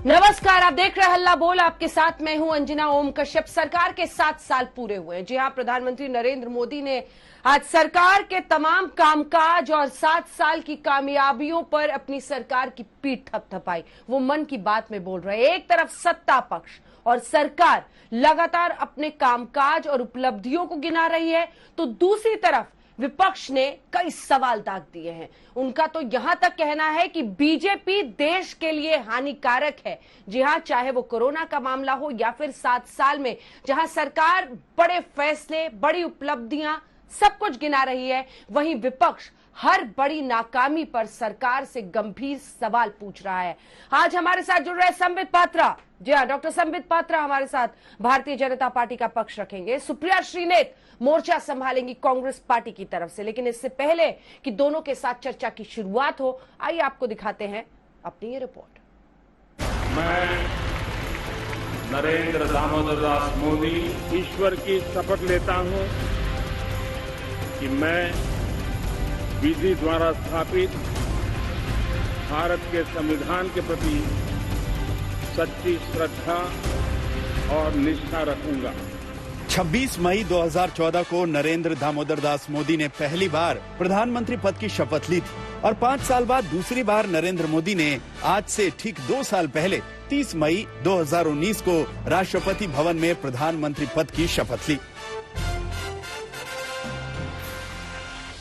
नमस्कार, आप देख रहे हैं हल्ला बोल। आपके साथ मैं हूं अंजना ओम कश्यप। सरकार के 7 साल पूरे हुए हैं। जी हां, प्रधानमंत्री नरेंद्र मोदी ने आज सरकार के तमाम कामकाज और 7 साल की कामयाबियों पर अपनी सरकार की पीठ थपथपाई। वो मन की बात में बोल रहे हैं। एक तरफ सत्ता पक्ष और सरकार लगातार अपने कामकाज और उपलब्धियों को गिना रही है, तो दूसरी तरफ विपक्ष ने कई सवाल दाग दिए हैं। उनका तो यहां तक कहना है कि बीजेपी देश के लिए हानिकारक है। जी हां, चाहे वो कोरोना का मामला हो या फिर 7 साल में जहां सरकार बड़े फैसले, बड़ी उपलब्धियां सब कुछ गिना रही है, वहीं विपक्ष हर बड़ी नाकामी पर सरकार से गंभीर सवाल पूछ रहा है। आज हमारे साथ जुड़ रहे संबित पात्रा। जी हाँ, डॉक्टर संबित पात्रा हमारे साथ भारतीय जनता पार्टी का पक्ष रखेंगे। सुप्रिया श्रीनेत मोर्चा संभालेंगी कांग्रेस पार्टी की तरफ से। लेकिन इससे पहले कि दोनों के साथ चर्चा की शुरुआत हो, आइए आपको दिखाते हैं अपनी ये रिपोर्ट। मैं नरेंद्र दामोदर दास मोदी ईश्वर की शपथ लेता हूं कि मैं विधि द्वारा स्थापित भारत के संविधान के प्रति सच्ची श्रद्धा और निष्ठा रखूंगा। 26 मई 2014 को नरेंद्र दामोदर दास मोदी ने पहली बार प्रधानमंत्री पद की शपथ ली थी और 5 साल बाद दूसरी बार नरेंद्र मोदी ने आज से ठीक 2 साल पहले 30 मई 2019 को राष्ट्रपति भवन में प्रधानमंत्री पद की शपथ ली।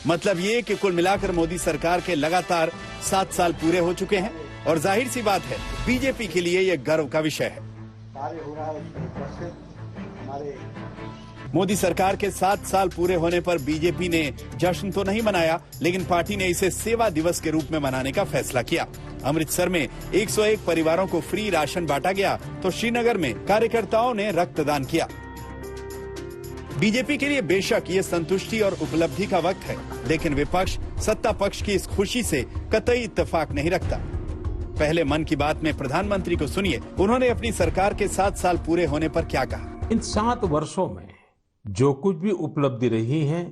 मतलब ये कि कुल मिलाकर मोदी सरकार के लगातार 7 साल पूरे हो चुके हैं और जाहिर सी बात है, बीजेपी के लिए यह गर्व का विषय है। मोदी सरकार के 7 साल पूरे होने पर बीजेपी ने जश्न तो नहीं मनाया, लेकिन पार्टी ने इसे सेवा दिवस के रूप में मनाने का फैसला किया। अमृतसर में 101 परिवारों को फ्री राशन बांटा गया, तो श्रीनगर में कार्यकर्ताओं ने रक्तदान किया। बीजेपी के लिए बेशक ये संतुष्टि और उपलब्धि का वक्त है, लेकिन विपक्ष सत्ता पक्ष की इस खुशी से कतई इत्तेफाक नहीं रखता। पहले मन की बात में प्रधानमंत्री को सुनिए, उन्होंने अपनी सरकार के 7 साल पूरे होने पर क्या कहा। इन 7 वर्षों में जो कुछ भी उपलब्धि रही है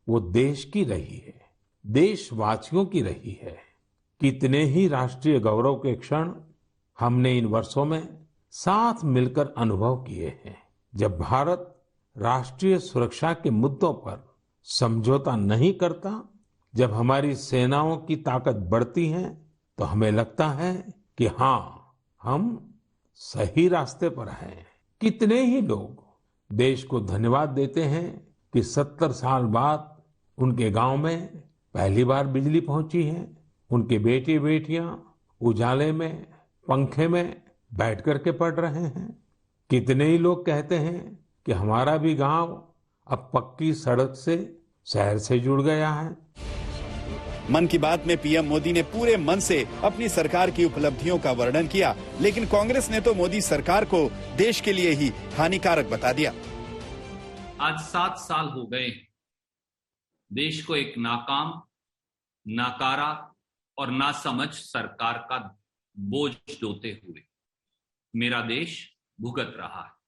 वो देश की रही है, देशवासियों की रही है। कितने ही राष्ट्रीय गौरव के क्षण हमने इन वर्षों में साथ मिलकर अनुभव किए हैं। जब भारत राष्ट्रीय सुरक्षा के मुद्दों पर समझौता नहीं करता, जब हमारी सेनाओं की ताकत बढ़ती है, तो हमें लगता है कि हाँ, हम सही रास्ते पर हैं। कितने ही लोग देश को धन्यवाद देते हैं कि 70 साल बाद उनके गांव में पहली बार बिजली पहुंची है। उनके बेटे बेटियां उजाले में, पंखे में बैठ करके पढ़ रहे हैं। कितने ही लोग कहते हैं कि हमारा भी गांव अब पक्की सड़क से शहर से जुड़ गया है। मन की बात में पीएम मोदी ने पूरे मन से अपनी सरकार की उपलब्धियों का वर्णन किया, लेकिन कांग्रेस ने तो मोदी सरकार को देश के लिए ही हानिकारक बता दिया। आज 7 साल हो गए देश को एक नाकाम, नाकारा और नासमझ सरकार का बोझ ढोते हुए। मेरा देश भुगत रहा है।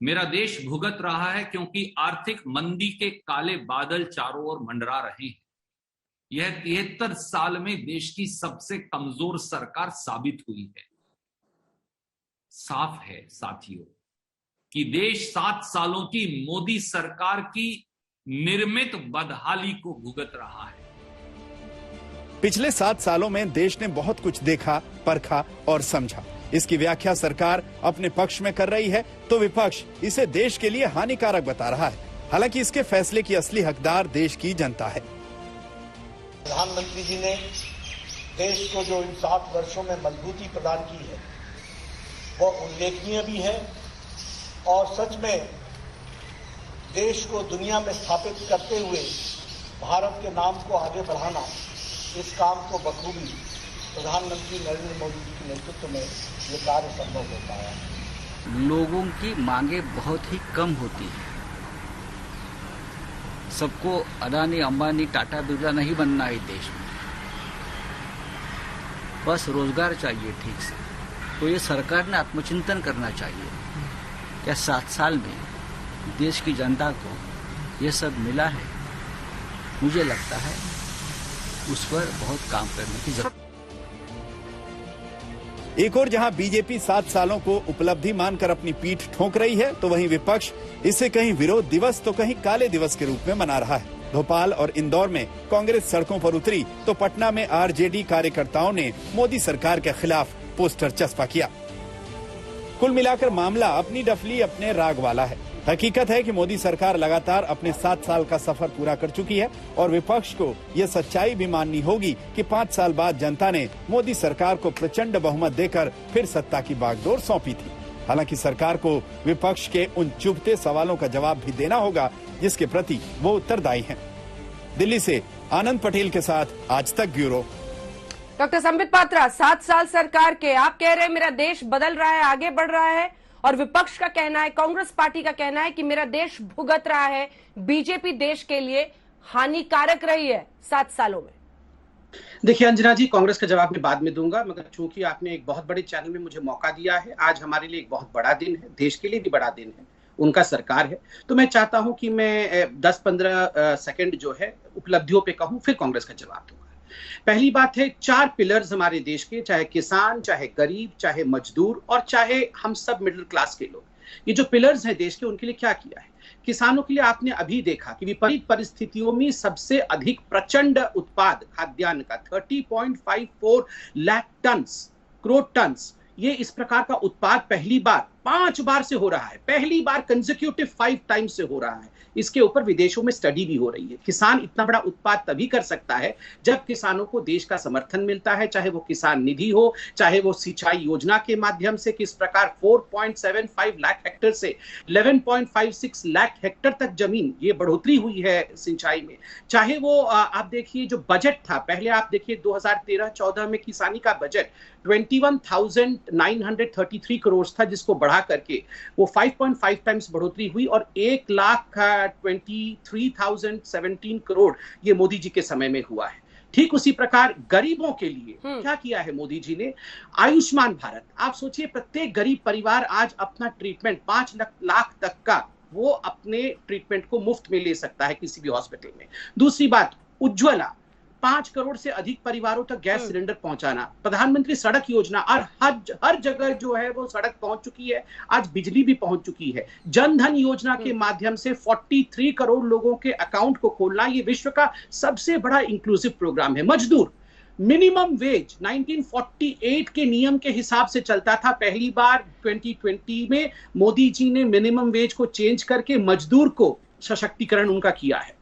मेरा देश भुगत रहा है क्योंकि आर्थिक मंदी के काले बादल चारों ओर मंडरा रहे हैं। यह 73 साल में देश की सबसे कमजोर सरकार साबित हुई है। साफ है साथियों कि देश 7 सालों की मोदी सरकार की निर्मित बदहाली को भुगत रहा है। पिछले 7 सालों में देश ने बहुत कुछ देखा, परखा और समझा। इसकी व्याख्या सरकार अपने पक्ष में कर रही है, तो विपक्ष इसे देश के लिए हानिकारक बता रहा है। हालांकि इसके फैसले की असली हकदार देश की जनता है। प्रधानमंत्री जी ने देश को जो इन 7 वर्षों में मजबूती प्रदान की है, वो उल्लेखनीय भी है और सच में देश को दुनिया में स्थापित करते हुए भारत के नाम को आगे बढ़ाना, इस काम को बखूबी प्रधानमंत्री नरेंद्र मोदी जी के नेतृत्व में ये कार्य संभव हो पाया है। लोगों की मांगे बहुत ही कम होती है। सबको अदानी, अंबानी, टाटा, बिरला नहीं बनना है देश में, बस रोजगार चाहिए ठीक से। तो ये सरकार ने आत्मचिंतन करना चाहिए। क्या 7 साल में देश की जनता को ये सब मिला है? मुझे लगता है उस पर बहुत काम करने की जरूरत। एक और जहां बीजेपी 7 सालों को उपलब्धि मानकर अपनी पीठ ठोक रही है, तो वहीं विपक्ष इसे कहीं विरोध दिवस तो कहीं काले दिवस के रूप में मना रहा है। भोपाल और इंदौर में कांग्रेस सड़कों पर उतरी तो पटना में आरजेडी कार्यकर्ताओं ने मोदी सरकार के खिलाफ पोस्टर चस्पा किया। कुल मिलाकर मामला अपनी डफली अपने राग वाला है। हकीकत है कि मोदी सरकार लगातार अपने 7 साल का सफर पूरा कर चुकी है और विपक्ष को यह सच्चाई भी माननी होगी कि 5 साल बाद जनता ने मोदी सरकार को प्रचंड बहुमत देकर फिर सत्ता की बागडोर सौंपी थी। हालांकि सरकार को विपक्ष के उन चुभते सवालों का जवाब भी देना होगा जिसके प्रति वो उत्तरदायी हैं। दिल्ली से आनंद पटेल के साथ आज तक ब्यूरो। डॉक्टर संबित पात्रा, 7 साल सरकार के, आप कह रहे हैं मेरा देश बदल रहा है, आगे बढ़ रहा है, और विपक्ष का कहना है, कांग्रेस पार्टी का कहना है कि मेरा देश भुगत रहा है, बीजेपी देश के लिए हानिकारक रही है 7 सालों में। देखिए अंजना जी, कांग्रेस का जवाब मैं बाद में दूंगा, मगर चूंकि आपने एक बहुत बड़े चैनल में मुझे मौका दिया है, आज हमारे लिए एक बहुत बड़ा दिन है, देश के लिए भी बड़ा दिन है, उनका सरकार है, तो मैं चाहता हूं कि मैं 10-15 सेकंड जो है उपलब्धियों पे कहूं, फिर कांग्रेस का जवाब दूंगा। पहली बात है, 4 पिलर्स हमारे देश के, चाहे किसान, चाहे गरीब, चाहे मजदूर और चाहे हम सब मिडिल क्लास के लोग, ये जो पिलर्स हैं देश के, उनके लिए क्या किया है। किसानों के लिए आपने अभी देखा कि विपरीत परिस्थितियों में सबसे अधिक प्रचंड उत्पाद खाद्यान्न का 30.54 लाख करोड़ टन, ये इस प्रकार का उत्पाद पहली बार 5 बार से हो रहा है, पहली बार कंसेक्यूटिव 5 टाइम्स से हो रहा है। इसके ऊपर विदेशों में स्टडी भी हो रही है। किसान इतना बड़ा उत्पाद तभी कर सकता है जब किसानों को देश का समर्थन मिलता है, चाहे वो किसान निधि हो, चाहे वो सिंचाई योजना के माध्यम से किस प्रकार 4.75 लाख हेक्टेयर से 11.56 लाख हेक्टेयर तक जमीन ये बढ़ोतरी हुई है सिंचाई में, चाहे वो आप देखिए जो बजट था, पहले आप देखिए 2013-14 में किसानी का बजट 21,933 करोड़ था, जिसको बढ़ा करके वो 5.5 टाइम्स बढ़ोतरी हुई और 1,23,017 करोड़ ये मोदी जी के समय में हुआ है। ठीक उसी प्रकार गरीबों के लिए क्या किया है मोदी जी ने, आयुष्मान भारत। आप सोचिए प्रत्येक गरीब परिवार आज अपना ट्रीटमेंट 5 लाख तक का वो अपने ट्रीटमेंट को मुफ्त में ले सकता है किसी भी हॉस्पिटल में। दूसरी बात, उज्ज्वला, 5 करोड़ से अधिक परिवारों तक गैस सिलेंडर पहुंचाना, प्रधानमंत्री सड़क योजना, और हर जगह जो है वो सड़क पहुंच चुकी है, आज बिजली भी पहुंच चुकी है। जन धन योजना के माध्यम से 43 करोड़ लोगों के अकाउंट को खोलना, ये विश्व का सबसे बड़ा इंक्लूसिव प्रोग्राम है। मजदूर, मिनिमम वेज 1948 के नियम के हिसाब से चलता था, पहली बार 2020 में मोदी जी ने मिनिमम वेज को चेंज करके मजदूर को सशक्तिकरण उनका किया है।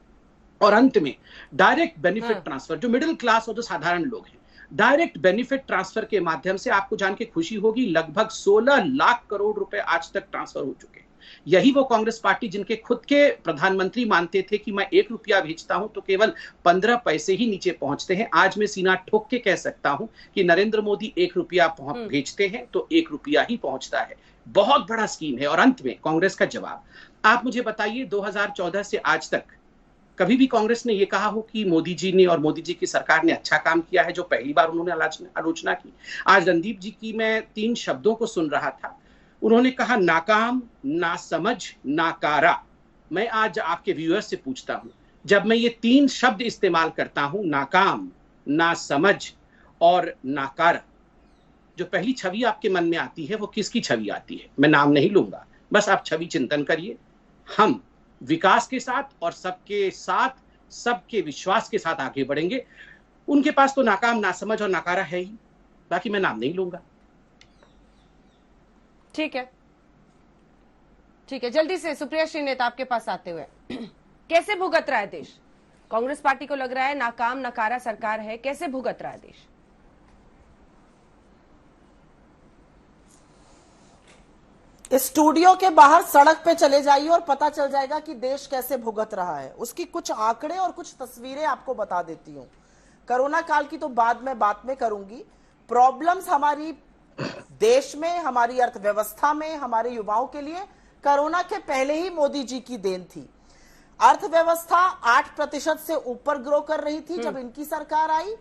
और अंत में डायरेक्ट बेनिफिट ट्रांसफर, जो मिडिल क्लास और जो साधारण लोग हैं, डायरेक्ट बेनिफिट ट्रांसफर के माध्यम से आपको जान के खुशी होगी लगभग 16 लाख करोड़ रुपए आज तक ट्रांसफर हो चुके हैं। यही वो कांग्रेस पार्टी जिनके खुद के प्रधानमंत्री मानते थे कि मैं 1 रुपया भेजता हूं तो केवल 15 पैसे ही नीचे पहुंचते हैं, आज मैं सीना ठोक के कह सकता हूं कि नरेंद्र मोदी 1 रुपया भेजते हैं तो 1 रुपया ही पहुंचता है। बहुत बड़ा स्कीम है। और अंत में कांग्रेस का जवाब, आप मुझे बताइए 2014 से आज तक कभी भी कांग्रेस ने यह कहा हो कि मोदी जी ने और मोदी जी की सरकार ने अच्छा काम किया है, जो पहली बार उन्होंने आलोचना की। आज रणदीप जी की मैं 3 शब्दों को सुन रहा था, उन्होंने कहा नाकाम, नासमझ, नाकारा। मैं आज आपके व्यूअर्स से पूछता हूं, जब मैं ये 3 शब्द इस्तेमाल करता हूं, नाकाम, नासमझ और नाकारा, जो पहली छवि आपके मन में आती है वो किसकी छवि आती है? मैं नाम नहीं लूंगा, बस आप छवि चिंतन करिए। हम विकास के साथ और सबके साथ, सबके विश्वास के साथ आगे बढ़ेंगे। उनके पास तो नाकाम, नासमझ और नाकारा है ही, बाकी मैं नाम नहीं लूंगा। ठीक है, ठीक है। जल्दी से सुप्रिया श्रीनेता आपके पास आते हुए, कैसे भुगत रहा है देश? कांग्रेस पार्टी को लग रहा है नाकाम, नकारा सरकार है, कैसे भुगत रहा है देश? स्टूडियो के बाहर सड़क पे चले जाइए और पता चल जाएगा कि देश कैसे भुगत रहा है। उसकी कुछ आंकड़े और कुछ तस्वीरें आपको बता देती हूं। कोरोना काल की तो बाद में बात में करूंगी। प्रॉब्लम्स हमारी देश में, हमारी अर्थव्यवस्था में, हमारे युवाओं के लिए कोरोना के पहले ही मोदी जी की देन थी। अर्थव्यवस्था 8% से ऊपर ग्रो कर रही थी जब इनकी सरकार आई।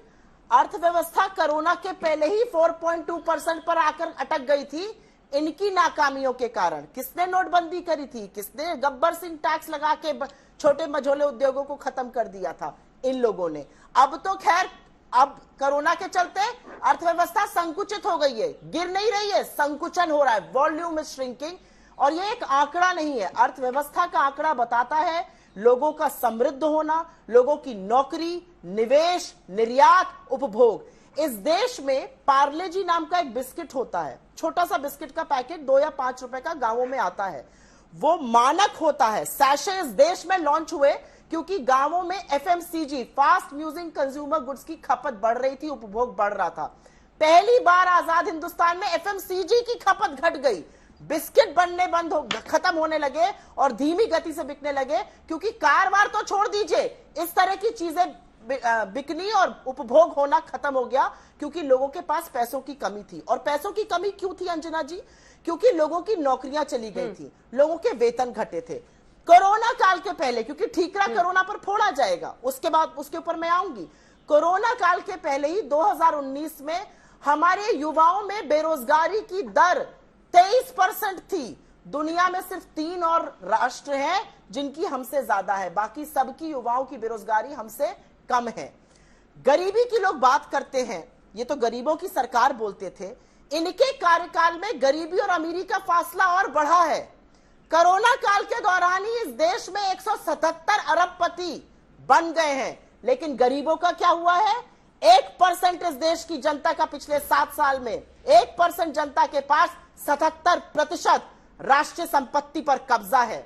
अर्थव्यवस्था कोरोना के पहले ही 4.2% पर आकर अटक गई थी इनकी नाकामियों के कारण। किसने नोटबंदी करी थी? किसने गब्बर सिंह टैक्स लगा के छोटे मझोले उद्योगों को खत्म कर दिया था? इन लोगों ने। अब तो खैर अब कोरोना के चलते अर्थव्यवस्था संकुचित हो गई है, गिर नहीं रही है, संकुचन हो रहा है, वॉल्यूम इज श्रिंकिंग। और ये एक आंकड़ा नहीं है, अर्थव्यवस्था का आंकड़ा बताता है लोगों का समृद्ध होना, लोगों की नौकरी, निवेश, निर्यात, उपभोग। इस देश में पार्ले जी नाम का एक बिस्किट होता है, छोटा सा बिस्किट का पैकेट 2 या 5 रुपए का गांवों में आता है, वो मानक होता है। सैशे इस देश में लॉन्च हुए क्योंकि गांवों में FMCG, fast moving consumer goods की खपत बढ़ रही थी, उपभोग बढ़ रहा था। पहली बार आजाद हिंदुस्तान में एफएमसीजी की खपत घट गई, बिस्किट बनने खत्म होने लगे और धीमी गति से बिकने लगे, क्योंकि कारवार तो छोड़ दीजिए, इस तरह की चीजें बिकनी और उपभोग होना खत्म हो गया, क्योंकि लोगों के पास पैसों की कमी थी। और पैसों की कमी क्यों थी अंजना जी? क्योंकि लोगों की नौकरियां चली गई थी, लोगों के वेतन घटे थे। कोरोना काल के पहले, क्योंकि ठीकरा कोरोना पर फोड़ा जाएगा, उसके बाद उसके ऊपर मैं आऊंगी। कोरोना काल के पहले ही 2019 में हमारे युवाओं में बेरोजगारी की दर 23% थी। दुनिया में सिर्फ 3 और राष्ट्र हैं जिनकी हमसे ज्यादा है, बाकी सबकी युवाओं की बेरोजगारी हमसे कम है। गरीबी की लोग बात करते हैं, ये तो गरीबों की सरकार बोलते थे, इनके कार्यकाल में गरीबी और अमीरी का फासला और बढ़ा है। कोरोना काल के दौरान ही इस देश में 177 अरबपति बन गए हैं, लेकिन गरीबों का क्या हुआ है? 1% इस देश की जनता का पिछले 7 साल में 1% जनता के पास 77% राष्ट्रीय संपत्ति पर कब्जा है।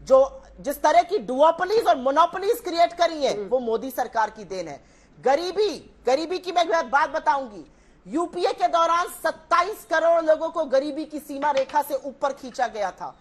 जो जिस तरह की डुओपोलीज और मोनोपोलीज क्रिएट करी है, वो मोदी सरकार की देन है। गरीबी की मैं बात बताऊंगी। यूपीए के दौरान 27 करोड़ लोगों को गरीबी की सीमा रेखा से ऊपर खींचा गया था।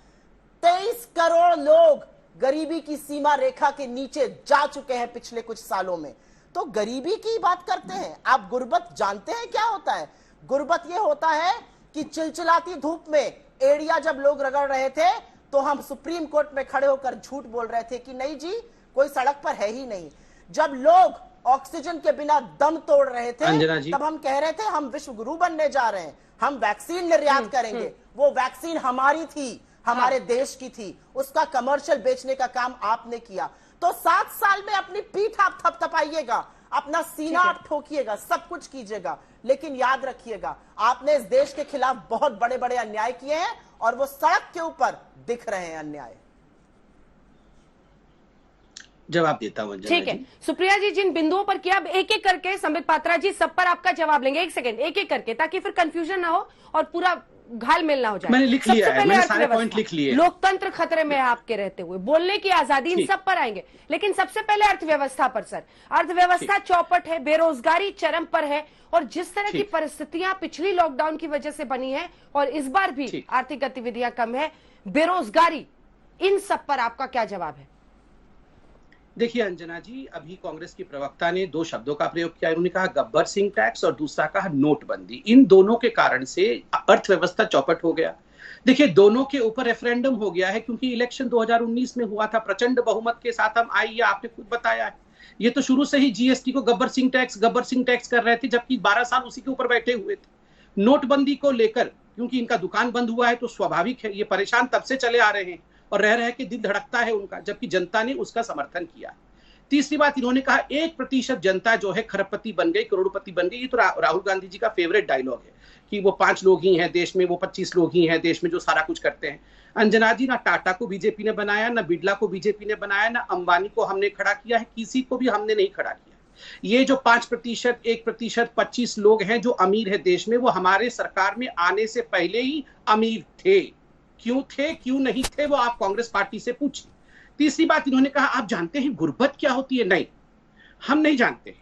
23 करोड़ लोग गरीबी की सीमा रेखा के नीचे जा चुके हैं पिछले कुछ सालों में। तो गरीबी की बात करते हैं। आप गुर्बत जानते हैं क्या होता है? गुर्बत ये होता है कि चिलचिलाती धूप में एड़िया जब लोग रगड़ रहे थे तो हम सुप्रीम कोर्ट में खड़े होकर झूठ बोल रहे थे कि नहीं जी, कोई सड़क पर है ही नहीं। जब लोग ऑक्सीजन के बिना दम तोड़ रहे थे, तब हम कह रहे थे हम विश्व गुरु बनने जा रहे हैं, हम वैक्सीन निर्यात करेंगे। वो वैक्सीन हमारी थी, हमारे देश की थी, उसका कमर्शियल बेचने का काम आपने किया। तो 7 साल में अपनी पीठ आप थपथपाइएगा, अपना सीना आप ठोकिएगा, सब कुछ कीजिएगा, लेकिन याद रखिएगा आपने इस देश के खिलाफ बहुत बड़े बड़े अन्याय किए हैं और वो सड़क के ऊपर दिख रहे हैं अन्याय। जवाब देता हूं। ठीक है सुप्रिया जी, जिन बिंदुओं पर किया, अब एक एक करके संबित पात्रा जी सब पर आपका जवाब लेंगे। 1 सेकंड, एक एक करके, ताकि फिर कंफ्यूजन ना हो और पूरा घालमेल ना हो जाए। मैंने लिख लिया है, मैंने सारे पॉइंट लिख लिए। लोकतंत्र खतरे में है आपके रहते हुए, बोलने की आजादी, इन सब पर आएंगे, लेकिन सबसे पहले अर्थव्यवस्था पर। सर, अर्थव्यवस्था चौपट है, बेरोजगारी चरम पर है, और जिस तरह की परिस्थितियां पिछली लॉकडाउन की वजह से बनी है और इस बार भी आर्थिक गतिविधियां कम है, बेरोजगारी, इन सब पर आपका क्या जवाब है? देखिए अंजना जी, अभी कांग्रेस की प्रवक्ता ने 2 शब्दों का प्रयोग किया। उन्होंने कहा गब्बर सिंह टैक्स और दूसरा कहा नोटबंदी। इन दोनों के कारण से अर्थव्यवस्था चौपट हो गया। देखिए, दोनों के ऊपर रेफरेंडम हो गया है, क्योंकि इलेक्शन 2019 में हुआ था, प्रचंड बहुमत के साथ हम आई, आपने खुद बताया है। ये तो शुरू से ही जीएसटी को गब्बर सिंह टैक्स कर रहे थे, जबकि 12 साल उसी के ऊपर बैठे हुए थे। नोटबंदी को लेकर, क्योंकि इनका दुकान बंद हुआ है, तो स्वाभाविक है ये परेशान तब से चले आ रहे हैं और रह के दिल धड़कता है उनका, जबकि जनता ने उसका समर्थन किया। तीसरी बात, इन्होंने कहा 1% जनता जो है खरबपति बन गई, करोड़पति बन गई। ये तो राहुल गांधी जी का फेवरेट डायलॉग है कि वो 5 लोग ही हैं देश में, वो 25 लोग ही हैं देश में जो सारा कुछ करते हैं। अंजना जी, ना टाटा को बीजेपी ने बनाया, ना बिरला को बीजेपी ने बनाया, ना अंबानी को हमने खड़ा किया है, किसी को भी हमने नहीं खड़ा किया। ये जो 5%, 1%, 25 लोग हैं जो अमीर है देश में, वो हमारे सरकार में आने से पहले ही अमीर थे। क्यों थे, क्यों नहीं थे, वो आप कांग्रेस पार्टी से पूछिए। तीसरी बात, इन्होंने कहा आप जानते हैं गुर्बत क्या होती है? नहीं, हम नहीं जानते,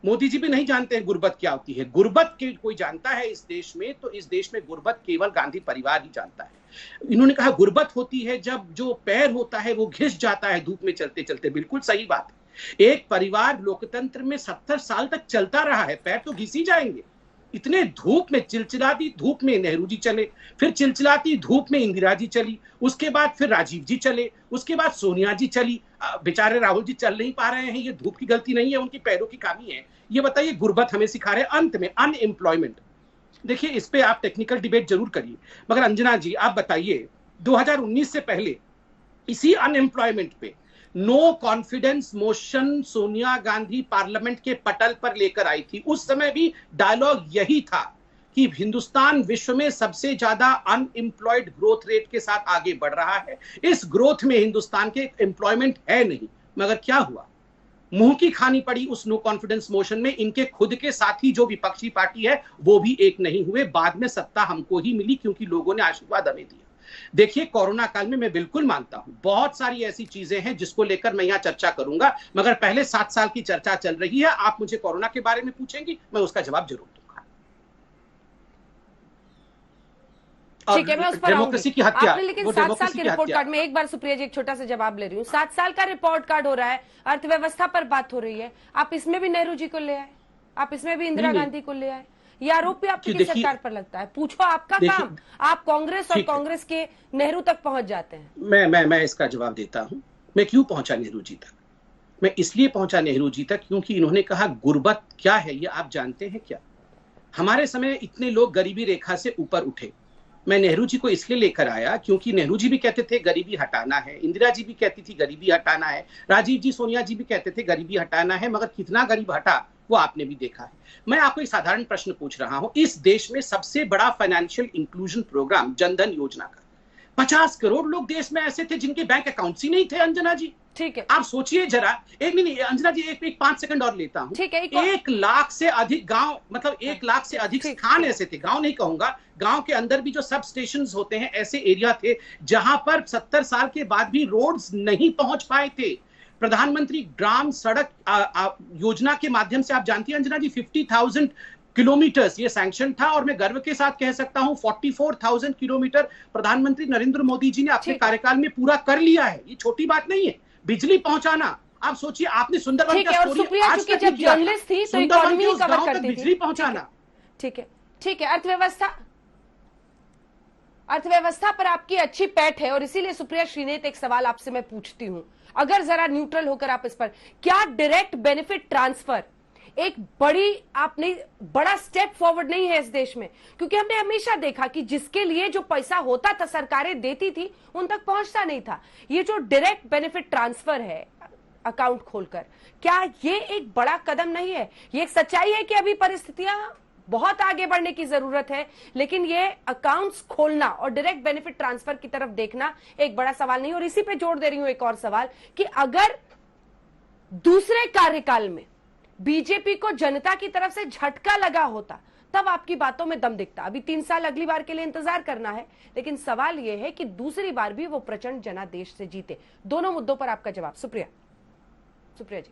मोदी जी भी नहीं जानते हैं गुर्बत क्या होती है। गुर्बत के कोई जानता है इस देश में, तो इस देश में गुर्बत केवल गांधी परिवार ही जानता है। इन्होंने कहा गुर्बत होती है जब जो पैर होता है वो घिस जाता है धूप में चलते चलते। बिल्कुल सही बात है। एक परिवार लोकतंत्र में 70 साल तक चलता रहा है, पैर तो घिस ही जाएंगे। इतने धूप में, चिलचिलाती धूप में नेहरू जी चले, फिर चिलचिलाती धूप में इंदिरा जी चली, उसके बाद फिर राजीव जी चले, उसके बाद सोनिया जी चली। बेचारे राहुल जी चल नहीं पा रहे हैं, ये धूप की गलती नहीं है, उनकी पैरों की खामी है। ये बताइए गुर्बत हमें सिखा रहे हैं। अंत में अनएम्प्लॉयमेंट, देखिए इस पे आप टेक्निकल डिबेट जरूर करिए, मगर अंजना जी आप बताइए 2019 से पहले इसी अनएम्प्लॉयमेंट पे no confidence motion Sonia Gandhi parliament के पटल पर लेकर आई थी। उस समय भी डायलॉग यही था कि हिंदुस्तान विश्व में सबसे ज्यादा अनएम्प्लॉयड ग्रोथ रेट के साथ आगे बढ़ रहा है। इस ग्रोथ में हिंदुस्तान के एम्प्लॉयमेंट है नहीं। मगर क्या हुआ? मुंह की खानी पड़ी उस नो कॉन्फिडेंस मोशन में। इनके खुद के साथी जो विपक्षी पार्टी है वो भी एक नहीं हुए। बाद में सत्ता हमको ही मिली क्योंकि लोगों ने आशीर्वाद हमें दिया। देखिए, कोरोना काल में मैं बिल्कुल मानता हूं बहुत सारी ऐसी चीजें हैं जिसको लेकर मैं यहां चर्चा करूंगा, मगर पहले 7 साल की चर्चा चल रही है। आप मुझे कोरोना के बारे में पूछेंगी, मैं उसका जवाब जरूर दूंगा। ठीक है, मैं उस पर डेमोक्रेसी की हत्या, आपने लेकिन 7 साल के रिपोर्ट कार्ड में एक बार सुप्रिया जी एक छोटा सा जवाब ले रही हूँ। 7 साल का रिपोर्ट कार्ड हो रहा है, अर्थव्यवस्था पर बात हो रही है, आप इसमें भी नेहरू जी को ले आए, आप इसमें भी इंदिरा गांधी को ले आए। ये आरोप भी आपकी सरकार पर लगता है। पूछो, आपका काम, आप कांग्रेस और कांग्रेस के नेहरू तक पहुंच जाते हैं। मैं इसका जवाब देता हूं। मैं क्यों पहुंचा नेहरू जी तक? मैं इसलिए पहुंचा नेहरू जी तक क्योंकि इन्होंने कहा गुर्बत क्या है ये आप जानते हैं क्या? हमारे समय इतने लोग गरीबी रेखा से ऊपर उठे। मैं नेहरू जी को इसलिए लेकर आया क्योंकि नेहरू जी भी कहते थे गरीबी हटाना है, इंदिरा जी भी कहती थी गरीबी हटाना है, राजीव जी सोनिया जी भी कहते थे गरीबी हटाना है, मगर कितना गरीब हटा वो आपने भी देखा है। मैं आपको एक साधारण प्रश्न पूछ रहा हूं। इस देश में सबसे बड़ा फाइनेंशियल इंक्लूजन प्रोग्राम जनधन योजना का 50 करोड़ लोग देश में ऐसे थे जिनके बैंक अकाउंट्स ही नहीं थे। अंजना जी, ठीक है, आप सोचिए जरा। एक नहीं अंजना जी, एक 5 सेकंड और लेता हूं। ठीक है, 1 लाख से अधिक गांव, मतलब 1 लाख से अधिक स्थान ऐसे थे, गांव नहीं कहूंगा, गांव के अंदर भी जो सब स्टेशन होते हैं, ऐसे एरिया थे जहां पर 70 साल के बाद भी रोड्स नहीं पहुंच पाए थे। प्रधानमंत्री ग्राम सड़क योजना के माध्यम से आप जानती हैं अंजना जी 50,000 किलोमीटर्स ये सैंक्शन था, और मैं गर्व के साथ कह सकता हूं 44,000 किलोमीटर प्रधानमंत्री नरेंद्र मोदी जी ने अपने कार्यकाल में पूरा कर लिया है। ये छोटी बात नहीं है। बिजली पहुंचाना, आप सोचिए, आपने सुंदरबन का स्टोरी आज तक जब जर्नलिस्ट थी तो इकोनॉमी कवर करती थी। बिजली पहुंचाना, ठीक है, ठीक है। अर्थव्यवस्था पर आपकी अच्छी पैठ है और इसीलिए सुप्रिया श्रीनेत एक सवाल आपसे मैं पूछती हूं, अगर जरा न्यूट्रल होकर आप इस पर, क्या डायरेक्ट बेनिफिट ट्रांसफर एक बड़ा स्टेप फॉरवर्ड नहीं है इस देश में? क्योंकि हमने हमेशा देखा कि जिसके लिए जो पैसा होता था सरकारें देती थी उन तक पहुंचता नहीं था। ये जो डायरेक्ट बेनिफिट ट्रांसफर है अकाउंट खोलकर, क्या ये एक बड़ा कदम नहीं है? ये एक सच्चाई है कि अभी परिस्थितियां बहुत आगे बढ़ने की जरूरत है, लेकिन ये अकाउंट्स खोलना और डायरेक्ट बेनिफिट ट्रांसफर की तरफ देखना एक बड़ा सवाल नहीं? और इसी पे जोड़ दे रही हूं एक और सवाल कि अगर दूसरे कार्यकाल में बीजेपी को जनता की तरफ से झटका लगा होता तब आपकी बातों में दम दिखता। अभी 3 साल अगली बार के लिए इंतजार करना है, लेकिन सवाल यह है कि दूसरी बार भी वो प्रचंड जनादेश से जीते। दोनों मुद्दों पर आपका जवाब। सुप्रिया जी।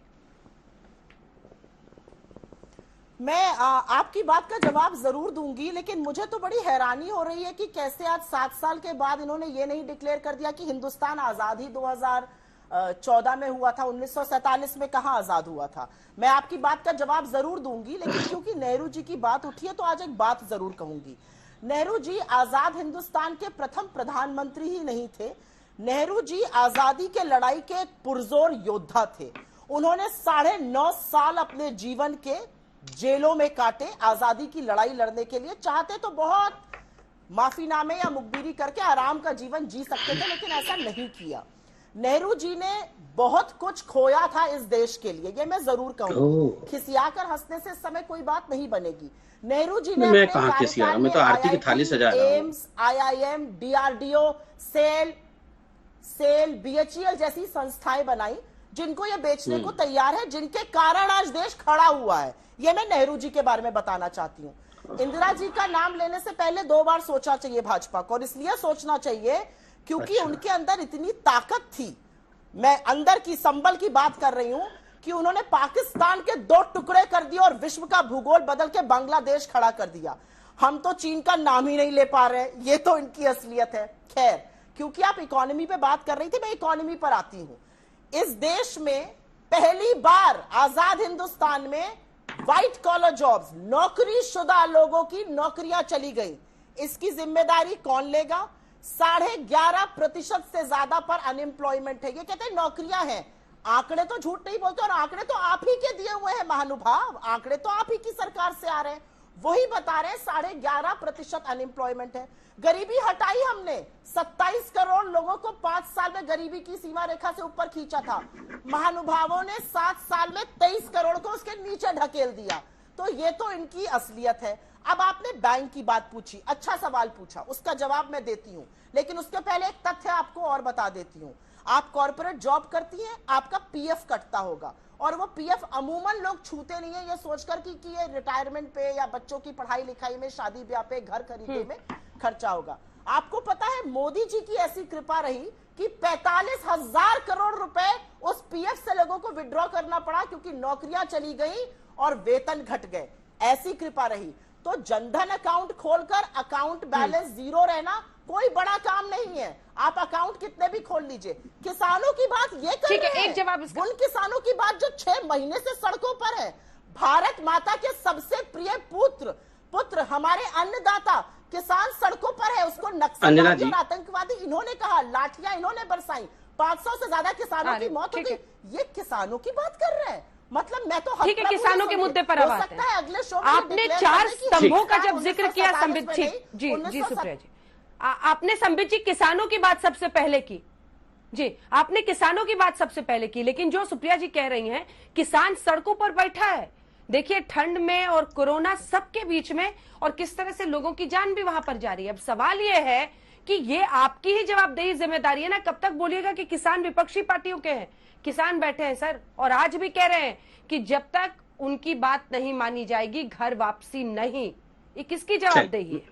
मैं आपकी बात का जवाब जरूर दूंगी, लेकिन मुझे तो बड़ी हैरानी हो रही है कि कैसे आज 7 साल के बाद इन्होंने ये नहीं डिक्लेयर कर दिया कि हिंदुस्तान आजाद ही 2014 में हुआ था, 1947 में कहां आजाद हुआ था। मैं आपकी बात का जवाब जरूर दूंगी, लेकिन क्योंकि नेहरू जी की बात उठी है तो आज एक बात जरूर कहूंगी। नेहरू जी आजाद हिंदुस्तान के प्रथम प्रधानमंत्री ही नहीं थे, नेहरू जी आजादी के लड़ाई के एक पुरजोर योद्धा थे। उन्होंने 9.5 साल अपने जीवन के जेलों में काटे आजादी की लड़ाई लड़ने के लिए। चाहते तो बहुत माफीनामे या मुखबिरी करके आराम का जीवन जी सकते थे, लेकिन ऐसा नहीं किया। नेहरू जी ने बहुत कुछ खोया था इस देश के लिए, ये मैं जरूर कहूंगी। खिसियाकर हंसने से इस समय कोई बात नहीं बनेगी। नेहरू जी ने मैं कहां खिसिया, मैं तो आरती की थाली सजा रहा हूं। AIIMS, IIM, DRDO, SAIL, BHEL जैसी संस्थाएं बनाई जिनको ये बेचने को तैयार है, जिनके कारण आज देश खड़ा हुआ है। ये मैं नेहरू जी के बारे में बताना चाहती हूँ। इंदिरा जी का नाम लेने से पहले 2 बार सोचना चाहिए भाजपा को, और इसलिए सोचना चाहिए क्योंकि उनके अंदर इतनी ताकत थी। मैं अंदर की संबल की बात कर रही हूं कि उन्होंने पाकिस्तान के 2 टुकड़े कर दिए और विश्व का भूगोल बदल के बांग्लादेश खड़ा कर दिया। हम तो चीन का नाम ही नहीं ले पा रहे, ये तो इनकी असलियत है। खैर, क्योंकि आप इकोनॉमी पे बात कर रही थी, मैं इकोनॉमी पर आती हूं। इस देश में पहली बार आजाद हिंदुस्तान में व्हाइट कॉलर जॉब्स, नौकरीशुदा लोगों की नौकरियां चली गई। इसकी जिम्मेदारी कौन लेगा? 11.5% से ज्यादा पर अनएम्प्लॉयमेंट है। ये कहते हैं नौकरियां हैं, आंकड़े तो झूठ नहीं बोलते, और आंकड़े तो आप ही के दिए हुए हैं महानुभाव, आंकड़े तो आप ही की सरकार से आ रहे हैं। वही बता रहे हैं 11.5% अनएम्प्लॉयमेंट है। गरीबी हटाई हमने, 27 करोड़ लोगों को 5 साल में गरीबी की सीमा रेखा से ऊपर खींचा था। महानुभावों ने 7 साल में 23 करोड़ को उसके नीचे ढकेल दिया। तो ये तो इनकी असलियत है। अब आपने बैंक की बात पूछी, अच्छा सवाल पूछा, उसका जवाब मैं देती हूं, लेकिन उसके पहले एक तथ्य आपको और बता देती हूं। आप कॉर्पोरेट जॉब करती हैं, आपका पीएफ कटता होगा, और वो पीएफ अमूमन लोग छूते नहीं है ये सोचकर कि ये रिटायरमेंट पे या बच्चों की पढ़ाई लिखाई में, शादी ब्याह पे, घर खरीदने में खर्चा होगा। आपको पता है मोदी जी की ऐसी कृपा रही कि 45,000 करोड़ रुपए उस पीएफ से लोगों को विड्रॉ करना पड़ा, क्योंकि नौकरियां चली गई और वेतन घट गए। ऐसी कृपा रही। तो जनधन अकाउंट खोलकर अकाउंट बैलेंस जीरो रहना कोई बड़ा काम नहीं है। आप अकाउंट कितने भी खोल लीजिए। किसानों की बात ये कर रहे हैं, एक जवाब उन किसानों की बात जो 6 महीने से सड़कों पर है। भारत माता के सबसे प्रिय पुत्र हमारे अन्नदाता किसान सड़कों पर है। उसको नक्सलवादी और आतंकवादी इन्होंने कहा, लाठियां इन्होंने बरसाई, 500 से ज्यादा किसानों की मौत हो गई। ये किसानों की बात कर रहे हैं। मतलब मैं तो ठीक है, किसानों के मुद्दे पर अब आते हैं। अगले शो में आपने 4 स्तंभों का जब जिक्र किया संबित जी, जी सुप्रिया जी, आपने संबित जी किसानों की बात सबसे पहले की। जी, आपने किसानों की बात सबसे पहले की, लेकिन जो सुप्रिया जी कह रही हैं, किसान सड़कों पर बैठा है। देखिए, ठंड में और कोरोना सबके बीच में, और किस तरह से लोगों की जान भी वहां पर जा रही है। अब सवाल यह है कि ये आपकी ही जवाबदेही, जिम्मेदारी है ना। कब तक बोलिएगा कि किसान विपक्षी पार्टियों के हैं? किसान बैठे हैं सर, और आज भी कह रहे हैं कि जब तक उनकी बात नहीं मानी जाएगी घर वापसी नहीं। ये किसकी जवाबदेही है?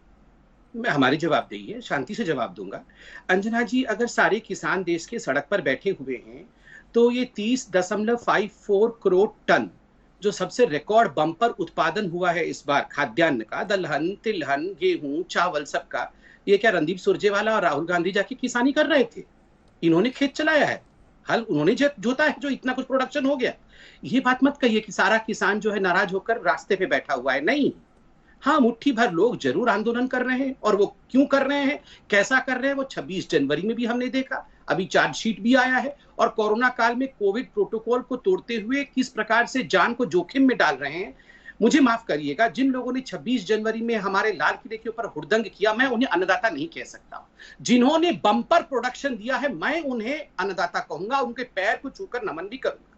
मैं हमारी जवाबदेही है, शांति से जवाब दूंगा। अंजना जी, अगर सारे किसान देश के सड़क पर बैठे हुए हैं तो ये 30.54 करोड़ टन जो सबसे रिकॉर्ड बम्पर उत्पादन हुआ है इस बार खाद्यान्न का, दलहन, तिलहन, गेहूं, चावल, सबका, ये क्या रणदीप सुरजेवाला और राहुल गांधी जाके किसानी कर रहे थे? इन्होंने खेत चलाया है, हल उन्होंने जोता है, जो इतना कुछ प्रोडक्शन हो गया। ये बात मत कहिए कि सारा किसान जो है नाराज होकर रास्ते पे बैठा हुआ है। नहीं, हाँ, मुट्ठी भर लोग जरूर आंदोलन कर रहे हैं, और वो क्यों कर रहे हैं, कैसा कर रहे हैं, वो 26 जनवरी में भी हमने देखा। अभी चार्जशीट भी आया है, और कोरोना काल में कोविड प्रोटोकॉल को तोड़ते हुए किस प्रकार से जान को जोखिम में डाल रहे हैं। मुझे माफ करिएगा, जिन लोगों ने 26 जनवरी में हमारे लाल किले के ऊपर हुड़दंग किया, मैं उन्हें अन्नदाता नहीं कह सकता। जिन्होंने बम्पर प्रोडक्शन दिया है, मैं उन्हें अन्नदाता कहूंगा, उनके पैर को छूकर नमन भी करूंगा।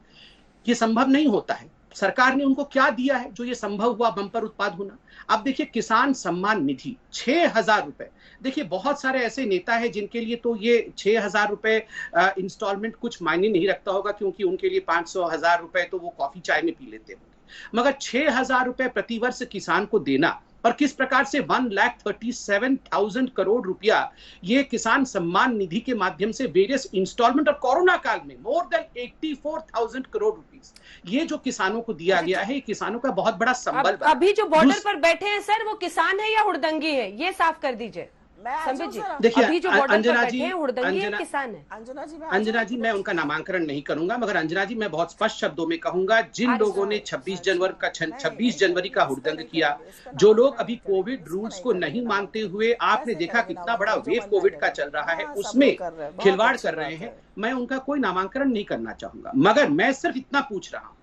ये संभव नहीं होता है। सरकार ने उनको क्या दिया है जो ये संभव हुआ बम्पर उत्पाद होना? अब देखिए, किसान सम्मान निधि 6,000 रुपए। देखिए, बहुत सारे ऐसे नेता हैं जिनके लिए तो ये 6,000 रुपए इंस्टॉलमेंट कुछ मायने नहीं रखता होगा, क्योंकि उनके लिए 500-1,000 रुपए तो वो कॉफी चाय में पी लेते होंगे। मगर 6,000 रुपए प्रतिवर्ष किसान को देना, और किस प्रकार से 1,37,000 करोड़ रुपया ये किसान सम्मान निधि के माध्यम से वेरियस इंस्टॉलमेंट, और कोरोना काल में मोर देन 84,000 करोड़ रुपीस ये जो किसानों को दिया गया है, किसानों का बहुत बड़ा संबल। अभी जो बॉर्डर पर बैठे हैं सर, वो किसान है या हुड़दंगी है? ये साफ कर दीजिए संबित जी। देखिए, अभी जो बॉर्डर पर बैठे हैं, हुड़दंगी है, किसान है? अंजना जी, मैं उनका नामांकन नहीं करूंगा, मगर अंजना जी, मैं बहुत स्पष्ट शब्दों में कहूंगा, जिन लोगों ने 26 जनवरी का हुड़दंग किया, जो लोग अभी कोविड रूल्स को नहीं मानते हुए, आपने देखा कितना बड़ा वेव कोविड का चल रहा है, उसमें खिलवाड़ कर रहे हैं, मैं उनका कोई नामांकन नहीं करना चाहूंगा। मगर मैं सिर्फ इतना पूछ रहा हूं,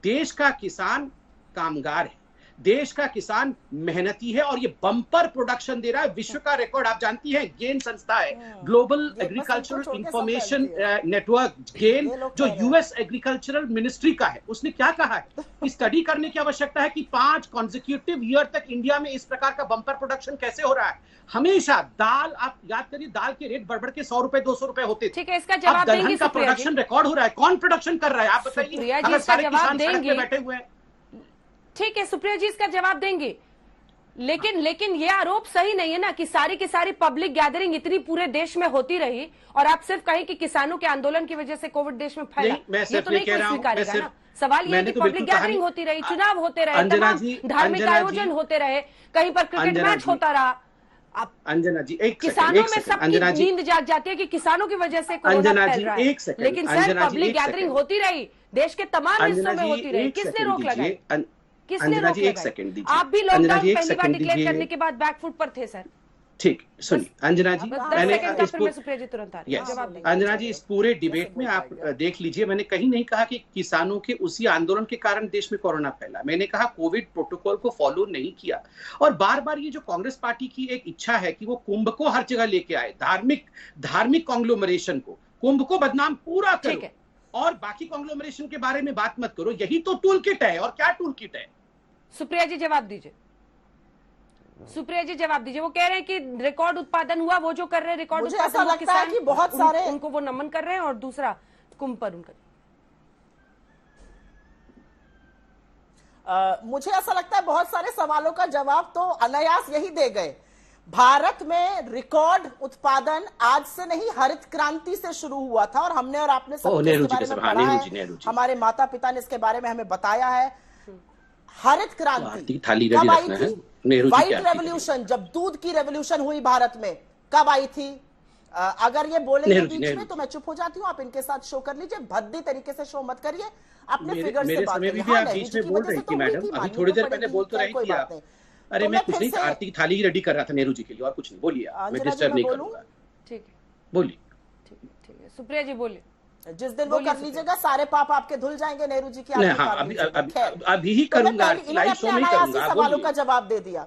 देश का किसान कामगार है, देश का किसान मेहनती है, और ये बम्पर प्रोडक्शन दे रहा है। विश्व का रिकॉर्ड आप जानती हैं, गेन संस्था है, global agricultural information network, gain, जो यूएस एग्रीकल्चरल मिनिस्ट्री का है, उसने क्या कहा है? स्टडी करने की आवश्यकता है कि 5 कॉन्जिक्यूटिव ईयर तक इंडिया में इस प्रकार का बम्पर प्रोडक्शन कैसे हो रहा है। हमेशा दाल, आप याद करिए, दाल के रेट बढ़ के 100 रुपए 200 रुपए होते थे। ठीक है, इसका जवाब देंगे का प्रोडक्शन रिकॉर्ड हो रहा है। कौन प्रोडक्शन कर रहा है, आप बताइए? अगर सारे किसान सड़क पे बैठे हुए हैं। ठीक है, सुप्रिया जी इसका जवाब देंगे, लेकिन ये आरोप सही नहीं है ना कि सारी की सारी पब्लिक गैदरिंग इतनी पूरे देश में होती रही, और आप सिर्फ कहें कि किसानों के आंदोलन की वजह से कोविड देश में फैला। ये तो नहीं कोई स्वीकारेगा ना। सवाल ये है कि पब्लिक गैदरिंग होती रही, चुनाव होते रहे, तमाम धार्मिक आयोजन होते रहे, कहीं पर क्रिकेट मैच होता रहा। अंजना जी, किसानों में सबकी नींद जाग जाती है कि किसानों की वजह से कोरोना फैल रहा है, लेकिन सर पब्लिक गैदरिंग होती रही, देश के तमाम हिस्सों में होती रही। किसने रोक लगाई? किसने रोक लगाई? आप भी लॉकडाउन पहली बार डिक्लेयर करने के बाद बैकफुट पर थे सर। ठीक, सुनिए अंजना जी, मैंने अंजना जी इस पूरे डिबेट में आप देख लीजिए, मैंने कहीं नहीं कहा कि किसानों के उसी आंदोलन के कारण देश में कोरोना फैला। मैंने कहा कोविड प्रोटोकॉल को फॉलो नहीं किया, और बार बार ये जो कांग्रेस पार्टी की एक इच्छा है कि वो कुंभ को हर जगह लेके आए, धार्मिक कॉन्ग्लोमरेशन को, कुंभ को बदनाम पूरा करो और बाकी कॉन्ग्लोमरेशन के बारे में बात मत करो, यही तो टूल किट है। और क्या टूल किट है? सुप्रिया जी जवाब दीजिए, सुप्रिया जी जवाब दीजिए। वो कह रहे हैं कि रिकॉर्ड उत्पादन हुआ, वो जो कर रहे हैं रिकॉर्ड उत्पादन, वो किसान कि बहुत सारे उनको वो नमन कर रहे हैं, और दूसरा कुंभ पर उनका मुझे ऐसा लगता है बहुत सारे सवालों का जवाब तो अनायास यही दे गए। भारत में रिकॉर्ड उत्पादन आज से नहीं, हरित क्रांति से शुरू हुआ था, और हमने और आपने सब इसके बारे में पढ़ा है, हमारे माता पिता ने इसके बारे में हमें बताया है। हरित क्रांति कब आई थी? व्हाइट रेवोल्यूशन, जब दूध की रेवोल्यूशन हुई भारत में, कब आई थी? अगर ये बोलेंगे बीच में तो मैं चुप हो जाती हूँ। आप इनके साथ शो कर लीजिए, भद्दी तरीके से शो मत करिए, अपने फिगर से बात करिए। हाँ, बीच में बोल रही थी मैडम, अभी थोड़ी देर पहले बोल तो रही थी आप। अरे मैं कुछ नहीं, आरती की थाली रेडी कर रहा था नेहरू जी के लिए, और कुछ नहीं। बोलिए, मैं डिस्टर्ब नहीं करूंगा। ठीक है, बोलिए। ठीक है, सुप्रिया जी बोलिए। जिस दिन वो कर लीजिएगा सारे पाप आपके धुल जाएंगे नेहरू जी की। हाँ, अभी ही करूंगा, लाइव शो नहीं करूंगा। सवालों का जवाब दे दिया।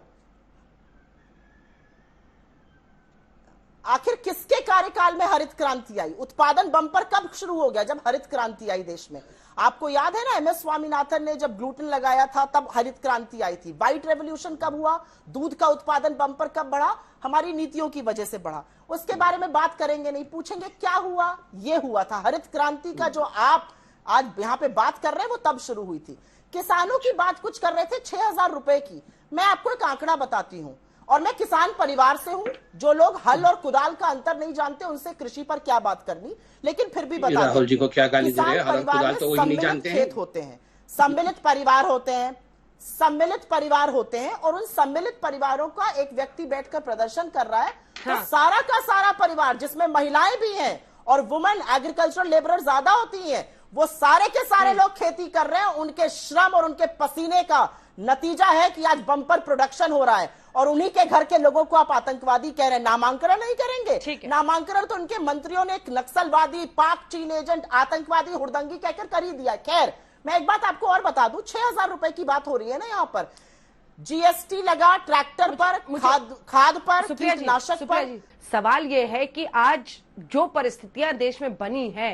आखिर किसके कार्यकाल में हरित क्रांति आई? उत्पादन बम्पर कब शुरू हो गया? जब हरित क्रांति आई देश में। आपको याद है ना, एमएस स्वामीनाथन ने जब ग्लूटेन लगाया था तब हरित क्रांति आई थी। व्हाइट रेवोल्यूशन कब हुआ? दूध का उत्पादन बम्पर कब बढ़ा? हमारी नीतियों की वजह से बढ़ा। उसके बारे में बात करेंगे नहीं, पूछेंगे क्या हुआ? ये हुआ था हरित क्रांति का जो आप आज यहाँ पे बात कर रहे हैं, वो तब शुरू हुई थी। किसानों की बात कुछ कर रहे थे 6,000 रुपए की। मैं आपको एक आंकड़ा बताती हूँ, और मैं किसान परिवार से हूं। जो लोग हल और कुदाल का अंतर नहीं जानते उनसे कृषि पर क्या बात करनी, लेकिन फिर भी बता राहुल जी को क्या गाली दे रहे हैं? हल और कुदाल तो वही नहीं जानते हैं। खेत होते हैं, सम्मिलित परिवार होते हैं, सम्मिलित परिवार होते हैं, और उन सम्मिलित परिवारों का एक व्यक्ति बैठकर प्रदर्शन कर रहा है, तो सारा का सारा परिवार, जिसमें महिलाएं भी हैं और वुमेन एग्रीकल्चरल लेबरर ज्यादा होती हैं, वो सारे के सारे लोग खेती कर रहे हैं। उनके श्रम और उनके पसीने का नतीजा है कि आज बम्पर प्रोडक्शन हो रहा है, और उन्हीं के घर के लोगों को आप आतंकवादी कह रहे हैं। नामांकन नहीं करेंगे? नामांकन तो उनके मंत्रियों ने एक नक्सलवादी, पाक चीन एजेंट, आतंकवादी, हुड़दंगी कहकर कर ही दिया। खैर, मैं एक बात आपको और बता दूं, 6,000 रुपए की बात हो रही है ना यहाँ पर। जीएसटी लगा ट्रैक्टर पर, खाद पर, कीटनाशक पर। सवाल ये है कि आज जो परिस्थितियां देश में बनी है,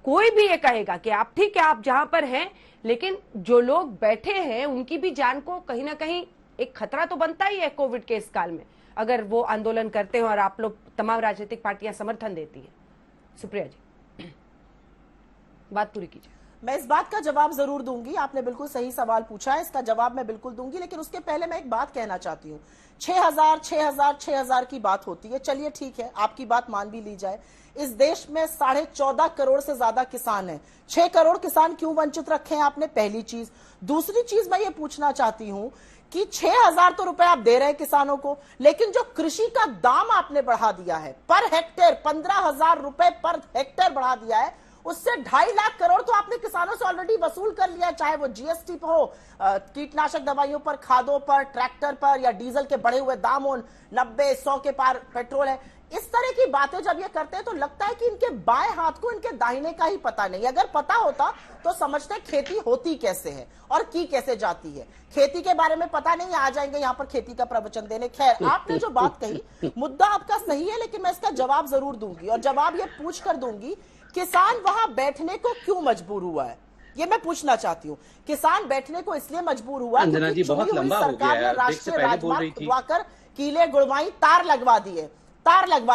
कोई भी ये कहेगा कि आप ठीक है, आप जहां पर हैं, लेकिन जो लोग बैठे हैं उनकी भी जान को कहीं ना कहीं एक खतरा तो बनता ही है कोविड के इस काल में, अगर वो आंदोलन करते हैं और आप लोग तमाम राजनीतिक पार्टियां समर्थन देती हैं। सुप्रिया जी, बात पूरी कीजिए। मैं इस बात का जवाब जरूर दूंगी, आपने बिल्कुल सही सवाल पूछा है, इसका जवाब मैं बिल्कुल दूंगी, लेकिन उसके पहले मैं एक बात कहना चाहती हूँ। 6,000 की बात होती है, चलिए ठीक है, आपकी बात मान भी ली जाए। इस देश में 14.5 करोड़ से ज्यादा किसान हैं। 6 करोड़ किसान क्यों वंचित रखे हैं आपने? पहली चीज। दूसरी चीज मैं ये पूछना चाहती हूं कि 6,000 तो रुपए आप दे रहे हैं किसानों को, लेकिन जो कृषि का दाम आपने बढ़ा दिया है पर हेक्टेयर, 15,000 रुपए पर हेक्टेयर बढ़ा दिया है, उससे 2.5 लाख करोड़ तो आपने किसानों से ऑलरेडी वसूल कर लिया, चाहे वो जीएसटी पर हो, कीटनाशक दवाइयों पर, खादों पर, ट्रैक्टर पर, या डीजल के बढ़े हुए दाम हो, 90-100 के पार पेट्रोल है। इस तरह की बातें जब ये करते हैं तो लगता है कि इनके बाएं हाथ को इनके दाहिने का ही पता नहीं। अगर पता होता तो समझते खेती होती कैसे है और की कैसे जाती है। खेती के बारे में पता नहीं, आ जाएंगे यहाँ पर खेती का प्रवचन देने। खैर, आपने जो बात कही, मुद्दा आपका सही है, लेकिन मैं इसका जवाब जरूर दूंगी, और जवाब ये पूछ कर दूंगी, किसान वहां बैठने को क्यों मजबूर हुआ है, ये मैं पूछना चाहती हूँ। किसान बैठने को इसलिए मजबूर हुआ क्योंकि सरकार ने राष्ट्रीय राजमार्ग खुदवाकर कीले गुड़वाई तार लगवा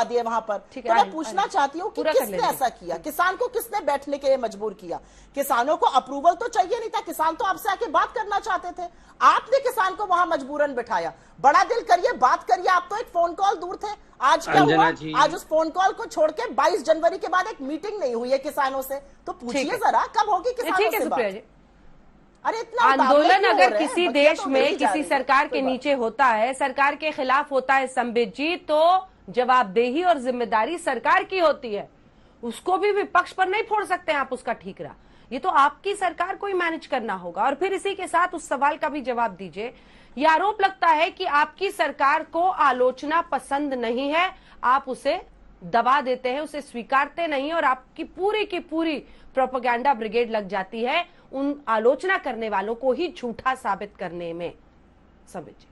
दिए वहां पर। तो मैं पूछना चाहती हूँ कि किसने ऐसा किया? किसान को किसने बैठने के लिए मजबूर किया? किसानों को अप्रूवल तो चाहिए नहीं था, किसान तो आपसे आके बात करना चाहते थे, आपने किसान को वहां मजबूरन बिठाया। बड़ा दिल करिए, बात करिए, आप तो एक फोन कॉल दूर थे। आज क्या हुआ? आज उस फोन कॉल को छोड़ के 22 जनवरी के बाद एक मीटिंग नहीं हुई है किसानों से, तो पूछिए जरा कब होगी किसानों से बात? अरे इतना आंदोलन अगर किसी देश में किसी सरकार के नीचे होता है, सरकार के खिलाफ होता है संबित जी, तो जवाबदेही और जिम्मेदारी सरकार की होती है, उसको भी विपक्ष पर नहीं फोड़ सकते हैं आप उसका ठीकरा। ये तो आपकी सरकार को ही मैनेज करना होगा। और फिर इसी के साथ उस सवाल का भी जवाब दीजिए। ये आरोप लगता है कि आपकी सरकार को आलोचना पसंद नहीं है, आप उसे दबा देते हैं, उसे स्वीकारते नहीं, और आपकी पूरी की पूरी प्रोपेगेंडा ब्रिगेड लग जाती है उन आलोचना करने वालों को ही झूठा साबित करने में। समझिए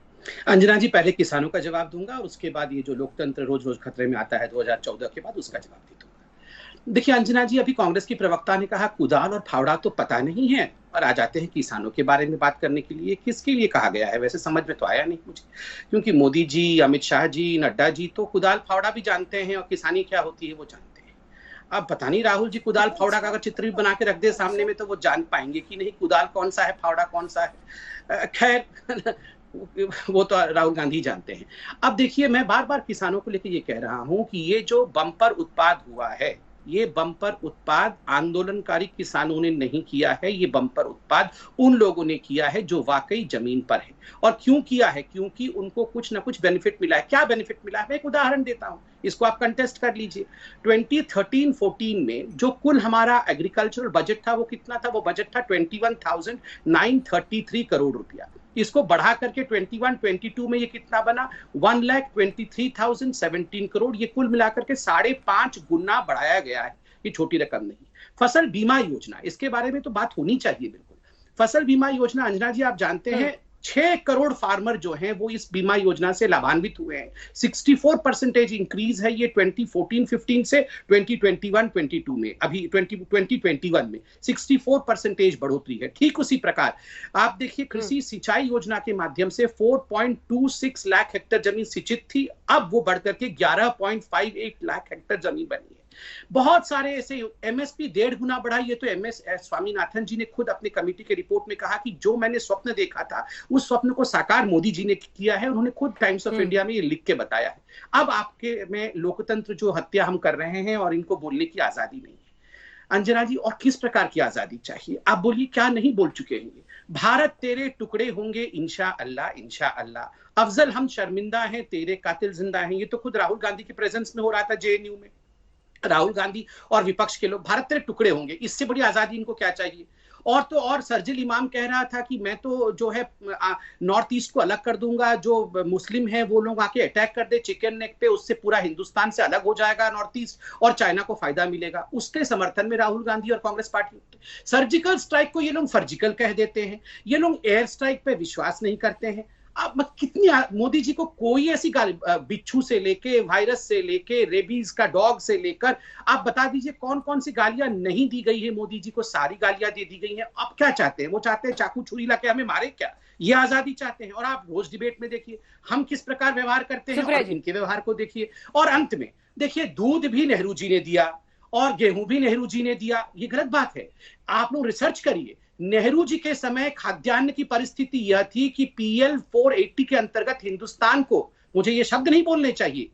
अंजना जी, पहले किसानों का जवाब दूंगा और उसके बाद ये जो लोकतंत्र रोज रोज खतरे में आता है 2014 के बाद, उसका जवाब दे दूंगा। देखिए अंजना जी, अभी कांग्रेस की प्रवक्ता ने कहा कुदाल और फावड़ा तो पता नहीं है, और आ जाते हैं किसानों के बारे में बात करने के लिए। किसके लिए कहा गया है वैसे समझ में तो आया नहीं मुझे, क्योंकि मोदी जी, अमित शाह जी, नड्डा जी तो कुदाल फावड़ा भी जानते हैं और किसानी क्या होती है वो जानते हैं। अब पता नहीं राहुल जी कुदाल फावड़ा का अगर चित्र भी बना के रख दे सामने में तो वो जान पाएंगे कि नहीं कुदाल कौन सा है, फावड़ा कौन सा है। खैर वो तो राहुल गांधी जानते हैं। अब देखिए, मैं बार बार किसानों को लेकर ये कह रहा हूं कि ये जो बम्पर उत्पाद हुआ है, ये बम्पर उत्पाद आंदोलनकारी किसानों ने नहीं किया है, ये बम्पर उत्पाद उन लोगों ने किया है जो वाकई जमीन पर है। और क्यों किया है? क्योंकि उनको कुछ ना कुछ बेनिफिट मिला है। क्या बेनिफिट मिला है? मैं एक उदाहरण देता हूं, इसको आप कंटेस्ट कर लीजिए। 2013-14 में जो कुल हमारा एग्रीकल्चरल बजट था वो कितना था? वो बजट था 21,933 करोड़ रुपया। इसको बढ़ा करके 21-22 में ये कितना बना? 1,23,017 करोड़। ये कुल मिलाकर के 5.5 गुना बढ़ाया गया है। ये छोटी रकम नहीं। फसल बीमा योजना, इसके बारे में तो बात होनी चाहिए बिल्कुल। फसल बीमा योजना अंजना जी, आप जानते हैं 6 करोड़ फार्मर जो हैं वो इस बीमा योजना से लाभान्वित हुए हैं। 64% इंक्रीज है ये 2014-15 से 2021-22 में। अभी 2021 में 64% बढ़ोतरी है। ठीक उसी प्रकार आप देखिए, कृषि सिंचाई योजना के माध्यम से 4.26 लाख हेक्टेयर जमीन सिंचित थी, अब वो बढ़कर के 11.58 लाख हेक्टेयर जमीन बनी है। बहुत सारे ऐसे एमएसपी 1.5 गुना बढ़ा। ये तो एमएस स्वामीनाथन जी ने खुद अपनी कमेटी के रिपोर्ट में कहा कि जो मैंने स्वप्न देखा था उस स्वप्न को साकार मोदी जी ने किया है। उन्होंने खुद टाइम्स ऑफ इंडिया में ये लिख के बताया है। अब आपके में लोकतंत्र जो हत्या हम कर रहे हैं और इनको बोलने की आजादी नहीं है अंजना जी। और किस प्रकार की आजादी चाहिए? आप बोलिए, क्या नहीं बोल चुके हैं? भारत तेरे टुकड़े होंगे इंशा अल्लाह, इंशा अल्लाह। अफजल हम शर्मिंदा हैं, तेरे कातिल जिंदा हैं। ये तो खुद राहुल गांधी के प्रेजेंस में हो रहा था जेएनयू में। राहुल गांधी और विपक्ष के लोग, भारत तेरे टुकड़े होंगे। इससे बड़ी आजादी इनको क्या चाहिए? और तो और सर्जिल इमाम कह रहा था कि मैं तो जो है नॉर्थ ईस्ट को अलग कर दूंगा, जो मुस्लिम है वो लोग आके अटैक कर दे चिकन नेक पे, उससे पूरा हिंदुस्तान से अलग हो जाएगा नॉर्थ ईस्ट और चाइना को फायदा मिलेगा। उसके समर्थन में राहुल गांधी और कांग्रेस पार्टी। सर्जिकल स्ट्राइक को ये लोग सर्जिकल कह देते हैं। ये लोग एयर स्ट्राइक पे विश्वास नहीं करते हैं। अब कितनी मोदी जी को कोई ऐसी बिच्छू से लेके, वायरस से लेके, रेबीज का डॉग से लेकर, आप बता दीजिए कौन कौन सी गालियां नहीं दी गई है मोदी जी को? सारी गालियां दे दी गई हैं। अब क्या चाहते हैं? वो चाहते हैं चाकू छुरी लाके हमें मारे क्या? ये आजादी चाहते हैं। और आप रोज डिबेट में देखिए हम किस प्रकार व्यवहार करते हैं और इनके व्यवहार को देखिए। और अंत में देखिए, दूध भी नेहरू जी ने दिया और गेहूं भी नेहरू जी ने दिया। ये गलत बात है। आप लोग रिसर्च करिए। नेहरू जी के समय खाद्यान्न की परिस्थिति यह थी कि PL 480 के अंतर्गत हिंदुस्तान को, मुझे ये शब्द नहीं बोलने चाहिए,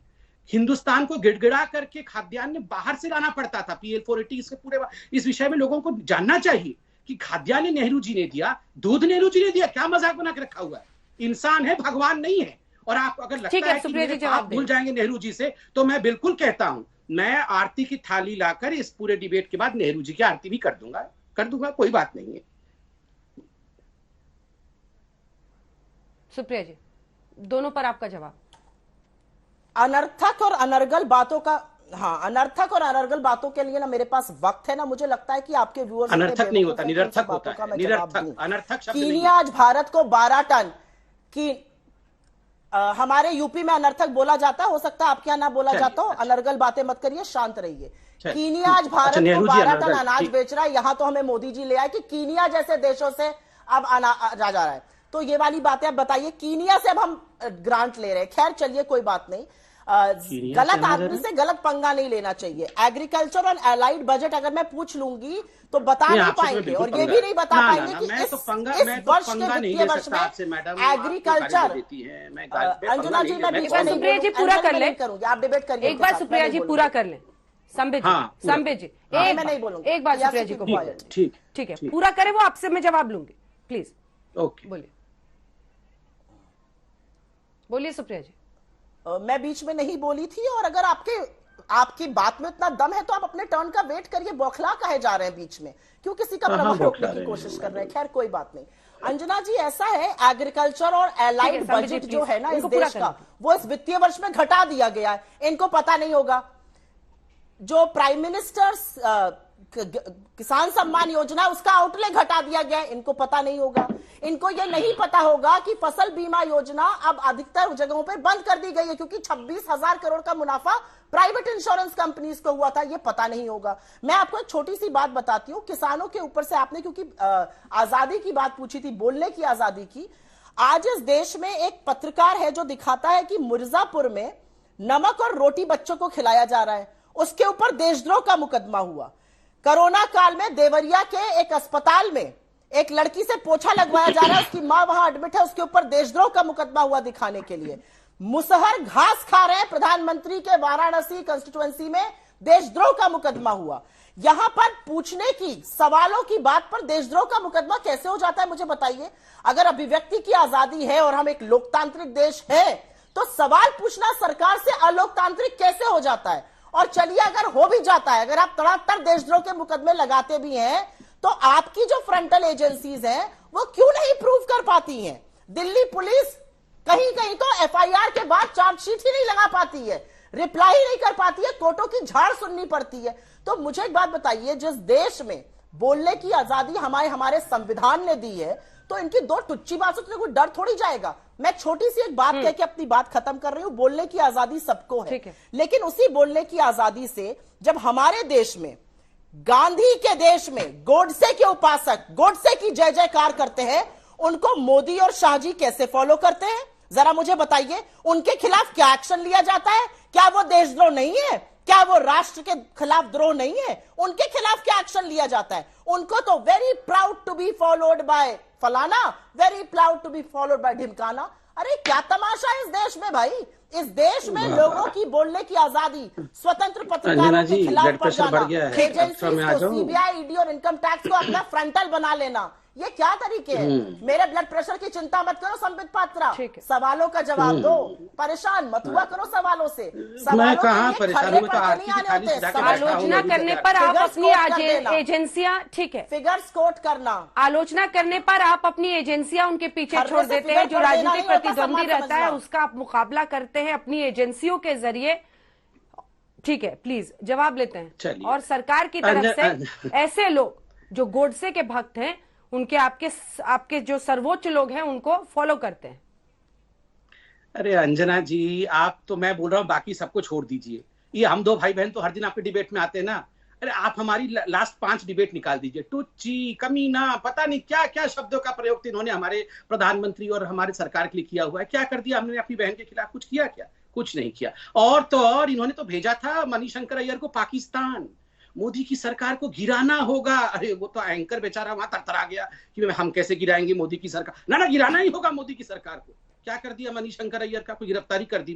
हिंदुस्तान को गिड़गिड़ा करके खाद्यान्न बाहर से लाना पड़ता था। PL 480 इसके पूरे इस विषय में लोगों को जानना चाहिए कि खाद्यान्न नेहरू जी ने दिया, दूध नेहरू जी ने दिया। क्या मजाक बना के रखा हुआ है? इंसान है, भगवान नहीं है। और आप अगर लगता है कि आप भूल जाएंगे नेहरू जी से, तो मैं बिल्कुल कहता हूं, मैं आरती की थाली लाकर इस पूरे डिबेट के बाद नेहरू जी की आरती भी कर दूंगा, कोई बात नहीं है। सुप्रिया जी, दोनों पर आपका जवाब। अनर्थक और अनर्गल बातों का, हाँ, अनर्थक और अनर्गल बातों के लिए ना मेरे पास वक्त है ना मुझे लगता है कि आपके व्यूअर्स अनर्थक नहीं होता, निरर्थक होता है। निरर्थक, अनर्थक शब्द नहीं। कीनिया आज भारत को 12 टन की, हमारे यूपी में अनर्थक बोला जाता है, हो सकता है आपके यहाँ ना बोला जाता हो। अनर्गल बातें मत करिए, शांत रहिए। कीनिया आज भारत को 12 टन अनाज बेच रहा है। यहां तो हमें मोदी जी ले आए कि कीनिया जैसे देशों से अब अनाज जा रहा है। तो ये वाली बातें आप बताइए, कीनिया से अब हम ग्रांट ले रहे हैं। खैर चलिए, कोई बात नहीं। गलत आदमी से गलत पंगा नहीं लेना चाहिए। एग्रीकल्चर और एलाइड बजट अगर मैं पूछ लूंगी तो बता नहीं पाएंगे, और ये भी नहीं बता पाएंगे कि इस वर्ष के वित्तीय वर्ष में एग्रीकल्चर। अंजुना जी, मैं बीच में सुप्रिया जी पूरा कर ले, करूंगी, आप डिबेट करिए। एक बार सुप्रिया जी पूरा कर ले। संबित जी, मैं नहीं बोलूंगी, एक बार सुप्रिया जी को। ठीक है, पूरा करे वो, आपसे मैं जवाब लूंगी। प्लीज ओके, बोलिए सुप्रिया जी। मैं बीच में नहीं बोली थी, और अगर आपके आपकी बात में इतना दम है तो आप अपने टर्न का वेट करिए, बौखला काहे जा रहे हैं बीच में, क्यों किसी का प्रवाह रोकने की कोशिश कर रहे हैं। खैर कोई बात नहीं। अंजना जी, ऐसा है एग्रीकल्चर और एलाइड बजट जो है ना इस देश का, वो इस वित्तीय वर्ष में घटा दिया गया है। इनको पता नहीं होगा जो प्राइम मिनिस्टर किसान सम्मान योजना उसका आउटले घटा दिया गया है, इनको पता नहीं होगा। इनको ये नहीं पता होगा कि फसल बीमा योजना अब अधिकतर जगहों पे बंद कर दी गई है क्योंकि 26,000 करोड़ का मुनाफा प्राइवेट इंश्योरेंस कंपनीज को हुआ था, ये पता नहीं होगा। मैं आपको एक छोटी सी बात बताती हूँ किसानों के ऊपर से, आपने क्योंकि आजादी की बात पूछी थी, बोलने की आजादी की। आज इस देश में एक पत्रकार है जो दिखाता है कि मिर्जापुर में नमक और रोटी बच्चों को खिलाया जा रहा है, उसके ऊपर देशद्रोह का मुकदमा हुआ। कोरोना काल में देवरिया के एक अस्पताल में एक लड़की से पोछा लगवाया जा रहा है, उसकी मां वहां एडमिट है, उसके ऊपर देशद्रोह का मुकदमा हुआ दिखाने के लिए। मुसहर घास खा रहे प्रधानमंत्री के वाराणसी कंस्टिट्यूएंसी में देशद्रोह का मुकदमा हुआ। यहां पर पूछने की सवालों की बात पर देशद्रोह का मुकदमा कैसे हो जाता है, मुझे बताइए। अगर अभिव्यक्ति की आजादी है और हम एक लोकतांत्रिक देश है तो सवाल पूछना सरकार से अलोकतांत्रिक कैसे हो जाता है? और चलिए अगर हो भी जाता है, अगर आप तड़ातड़ देशद्रोह के मुकदमे लगाते भी हैं तो आपकी जो फ्रंटल एजेंसीज हैं वो क्यों नहीं प्रूव कर पाती हैं? दिल्ली पुलिस कहीं कहीं तो एफआईआर के बाद चार्जशीट ही नहीं लगा पाती है, रिप्लाई नहीं कर पाती है, कोर्टों की झाड़ सुननी पड़ती है। तो मुझे एक बात बताइए, जिस देश में बोलने की आजादी हमारे संविधान ने दी है तो इनकी दो टुच्ची बातों से कोई डर थोड़ी जाएगा। मैं छोटी सी एक बात कह के अपनी बात खत्म कर रही हूं। बोलने की आजादी सबको है, लेकिन उसी बोलने की आजादी से जब हमारे देश में, गांधी के देश में गोडसे के उपासक गोडसे की जय जयकार करते हैं, उनको मोदी और शाहजी कैसे फॉलो करते हैं जरा मुझे बताइए। उनके खिलाफ क्या एक्शन लिया जाता है? क्या वो देशद्रोह नहीं है? क्या वो राष्ट्र के खिलाफ द्रोह नहीं है? उनके खिलाफ क्या एक्शन लिया जाता है? उनको तो very proud to be followed by फलाना, very proud to be followed by ढिमकाना। अरे क्या तमाशा है इस देश में भाई? इस देश में लोगों की बोलने की आजादी, स्वतंत्र पत्रकारों के खिलाफ पर जाना, एजेंसी को, सीबीआई, ईडी और इनकम टैक्स को अपना फ्रंटल बना लेना, ये क्या तरीके हैं? मेरे ब्लड प्रेशर की चिंता मत करो संबित पात्रा, सवालों का जवाब दो, परेशान मत हुआ करो सवालों से। मैं कहां परेशान हूं? आलोचना करने पर आप अपनी एजेंसियां, ठीक है, फिगर्स कोट करना, आलोचना करने पर आप अपनी एजेंसियां उनके पीछे छोड़ देते हैं। जो राजनीतिक प्रतिद्वंदी रहता है उसका आप मुकाबला करते हैं अपनी एजेंसियों के जरिए। ठीक है, प्लीज जवाब लेते हैं। और सरकार की तरफ से ऐसे लोग जो गोडसे के भक्त हैं, उनके आपके जो सर्वोच्च लोग हैं उनको फॉलो करते हैं। अरे अंजना जी, आप तो, मैं बोल रहा हूँ बाकी सबको छोड़ दीजिए। ये हम दो भाई बहन तो हर दिन आपके डिबेट में आते हैं ना। अरे आप हमारी लास्ट 5 डिबेट निकाल दीजिए। टुच्ची, कमीना, पता नहीं क्या क्या शब्दों का प्रयोग इन्होंने हमारे प्रधानमंत्री और हमारे सरकार के लिए किया हुआ है। क्या कर दिया हमने अपनी बहन के खिलाफ? कुछ किया क्या? कुछ नहीं किया। और तो और इन्होंने तो भेजा था मणिशंकर अय्यर को पाकिस्तान। मोदी की सरकार को गिराना होगा। अरे वो तो एंकर बेचारा वहां तरतरा गया कि हम कैसे गिराएंगे मोदी की सरकार। ना गिराना ही होगा मोदी की सरकार को। क्या कर दिया मणिशंकर अय्यर का? कोई गिरफ्तारी कर दी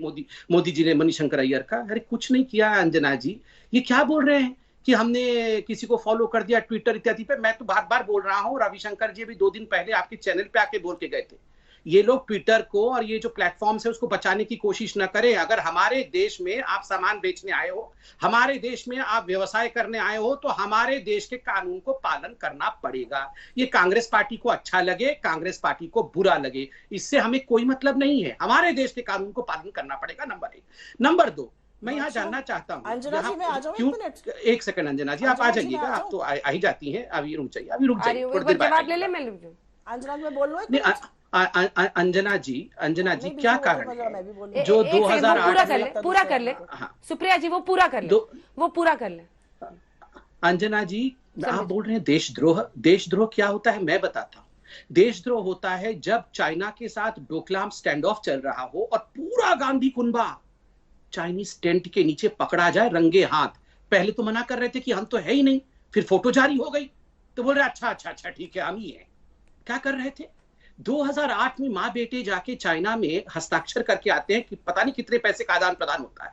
मोदी जी ने मणिशंकर अय्यर का? अरे कुछ नहीं किया अंजना जी। ये क्या बोल रहे हैं कि हमने किसी को फॉलो कर दिया ट्विटर इत्यादि पे? मैं तो बार बार बोल रहा हूँ, रविशंकर जी भी 2 दिन पहले आपके चैनल पे आके बोल के गए थे, ये लोग ट्विटर को और ये जो प्लेटफॉर्म्स है उसको बचाने की कोशिश न करें। अगर हमारे देश में आप सामान बेचने आए हो, हमारे देश में आप व्यवसाय करने आए हो, तो हमारे देश के कानून को पालन करना पड़ेगा। ये कांग्रेस पार्टी को अच्छा लगे, कांग्रेस पार्टी को बुरा लगे, इससे हमें कोई मतलब नहीं है। हमारे देश के कानून को पालन करना पड़ेगा, नंबर 1। नंबर 2, मैं यहाँ जानना चाहता हूँ, क्यों, एक सेकंड अंजना जी, आप आ जाइएगा। आप तो आ ही जाती हैं, अभी रुक जाइए, अभी रुक जाइए, थोड़ी देर बाद। अंजना मैं बोल रहा हूँ अंजना जी क्या कारण है जो 2008 पूरा कर ले सुप्रिया जी, वो पूरा कर ले। अंजना जी, आप बोल रहे हैं देशद्रोह। देशद्रोह क्या होता है मैं बताता हूँ। देशद्रोह होता है जब चाइना के साथ डोकलाम स्टैंड ऑफ चल रहा हो और पूरा गांधी कुनबा चाइनीज टेंट के नीचे पकड़ा जाए रंगे हाथ। पहले तो मना कर रहे थे कि हम तो है ही नहीं, फिर फोटो जारी हो गई तो बोल रहे अच्छा ठीक है हम ही है। क्या कर रहे थे? 2008 में माँ बेटे जाके चाइना में हस्ताक्षर करके आते हैं कि पता नहीं कितने पैसे का आदान प्रदान होता है।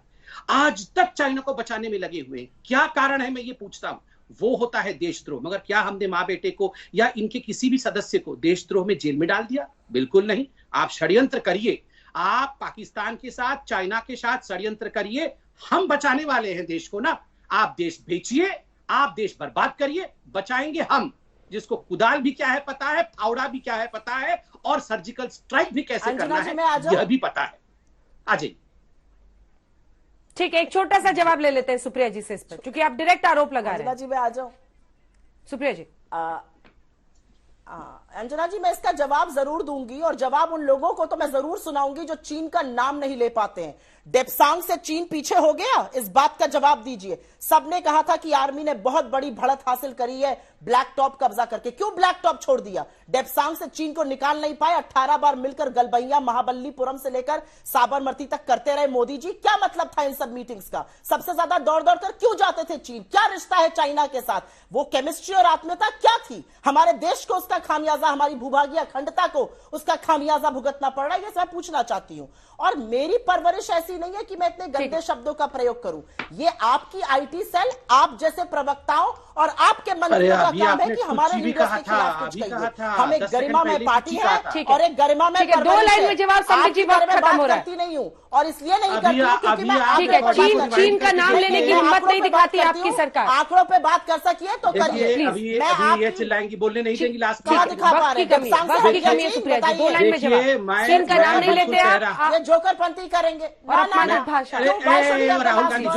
आज तक चाइना को बचाने में लगे हुए हैं। क्या कारण है मैं ये पूछता हूं। वो होता है देशद्रोह। मगर क्या हमने माँ बेटे को या इनके किसी भी सदस्य को देशद्रोह में जेल में डाल दिया? बिल्कुल नहीं। आप षड्यंत्र करिए, आप पाकिस्तान के साथ, चाइना के साथ षड्यंत्र करिए, हम बचाने वाले हैं देश को ना। आप देश बेचिए, आप देश बर्बाद करिए, बचाएंगे हम, जिसको कुदाल भी क्या है पता है, फावड़ा भी क्या है पता है, और सर्जिकल स्ट्राइक भी कैसे करना है यह भी पता है। आ जाइए। ठीक है, एक छोटा सा जवाब ले लेते हैं सुप्रिया जी से इस पर, क्योंकि आप डायरेक्ट आरोप लगा रहे हैं। जी मैं आ जाऊं। सुप्रिया जी। अंजना जी, मैं इसका जवाब जरूर दूंगी, और जवाब उन लोगों को तो मैं जरूर सुनाऊंगी जो चीन का नाम नहीं ले पाते हैं। डेप्सांग से चीन पीछे हो गया, इस बात का जवाब दीजिए। सबने कहा था कि आर्मी ने बहुत बड़ी बढ़त हासिल करी है ब्लैक टॉप कब्जा करके, क्यों ब्लैक टॉप छोड़ दिया? डेप्सांग से चीन को निकाल नहीं पाए, 18 बार मिलकर गलबैया महाबलीपुरम से लेकर साबरमती तक करते रहे मोदी जी। क्या मतलब था इन सब मीटिंग्स का? सबसे ज्यादा दौड़ दौड़ कर क्यों जाते थे चीन? क्या रिश्ता है चाइना के साथ? वो केमिस्ट्री और आत्मीयता क्या थी? हमारे देश को उसका खामियाजा, हमारी भूभागीय अखंडता को उसका खामियाजा भुगतना पड़ रहा है, ये मैं पूछना चाहती हूं। और मेरी परवरिश ऐसी नहीं है कि मैं इतने गंदे शब्दों का प्रयोग करूं। ये आपकी आईटी सेल, आप जैसे प्रवक्ताओं और आपके मंत्रियों का काम है कि हमारे लीडर्स के खिलाफ कुछ कहिए। हम एक गरिमामय पार्टी है और एक गरिमामय, 2 लाइन में जवाब समझ जी, वक्त खत्म हो रहा है। नहीं हूं, और इसलिए नहीं करती हूं क्योंकि मैं ठीक है, चीन का नाम लेने की हिम्मत नहीं दिखाती आपकी सरकार। आंकड़ों पे बात कर सकिए तो करिए प्लीज। मैं आप ये चिल्लाएंगे, बोलने नहीं देंगी लास्ट कहाँ दिखा पा रहे हैं? सुप्रिया जी, 2 लाइन में जवाब। चीन का नाम नहीं लेते आप, ये जोकरपंती करेंगे और अपमानित भाषा। राहुल गांधी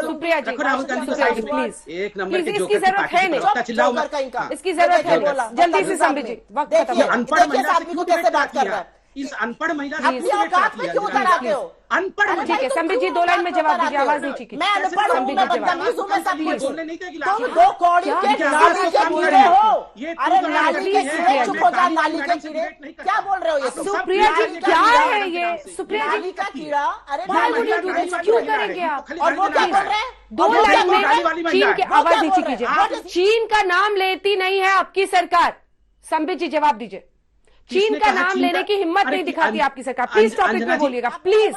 सुप्रिया जी, प्लीज, एक नंबर प्लीज, इसकी जरूरत है नहीं, चिल्लाओ मत। इसकी जरूरत है नहीं। जल्दी से संबित जी, वक्त खत्म। अनपढ़ महिला से क्यों कैसे बात कर रहा है? इस अनपढ़ महिला से क्यों उतर आते हो? अनपढ़। ठीक है, संबित जी 2 लाइन में जवाब दीजिए, आवाज नहीं चीखी। मैं अनपढ़ हूं, मैं बदतमीज हूं, मैं सब कुछ। बोलने नहीं देगी। तुम 2 कौड़ी के नाली के कीड़े हो। अरे नाली के कीड़े, चुप हो जा, नाली के कीड़े। क्या बोल रहे हो ये? सुप्रिया जी, क्या है ये? सुप्रिया जी, नाली का कीड़ा। अरे क्यों करेंगे आप? और वो क्या बोल रहे हैं? 2 लाइन में चीन के, आवाज नीचे कीजिए। चीन का नाम लेती नहीं है आपकी सरकार। संबित जी जवाब दीजिए। चीन का नाम लेने की हिम्मत नहीं दिखाती आपकी सरकार। प्लीज टॉपिक पे बोलिएगा, प्लीज।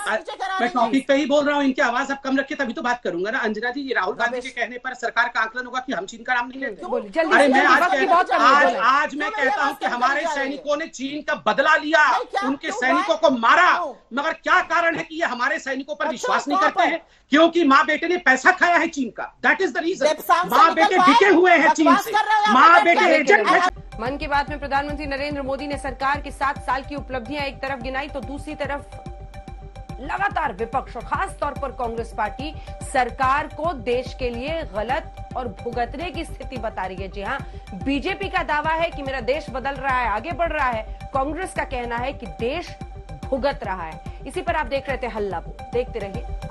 मैं टॉपिक पे ही बोल रहा हूँ, इनकी आवाज आप कम रखिए तभी तो बात करूंगा ना। अंजना जी, ये राहुल गांधी के कहने पर सरकार का आकलन होगा कि हम चीन का नाम नहीं लेते। अरे मैं आज मैं कहता हूँ कि हमारे सैनिकों ने चीन का बदला लिया, उनके सैनिकों को मारा, मगर क्या कारण है कि ये हमारे सैनिकों पर विश्वास नहीं करते हैं? क्योंकि माँ बेटे ने पैसा खाया है चीन का। That is the reason. माँ बेटे बिके हुए हैं चीन से, माँ बेटे एजेंट हैं। मन की बात में प्रधानमंत्री नरेंद्र मोदी ने सरकार की 7 साल की उपलब्धियां एक तरफ गिनाई तो दूसरी तरफ लगातार विपक्ष और खास तौर पर कांग्रेस पार्टी सरकार को देश के लिए गलत और भुगतने की स्थिति बता रही है। जी हां, बीजेपी का दावा है कि मेरा देश बदल रहा है, आगे बढ़ रहा है। कांग्रेस का कहना है कि देश भुगत रहा है। इसी पर आप देख रहे थे हल्ला बोल। देखते रहिए।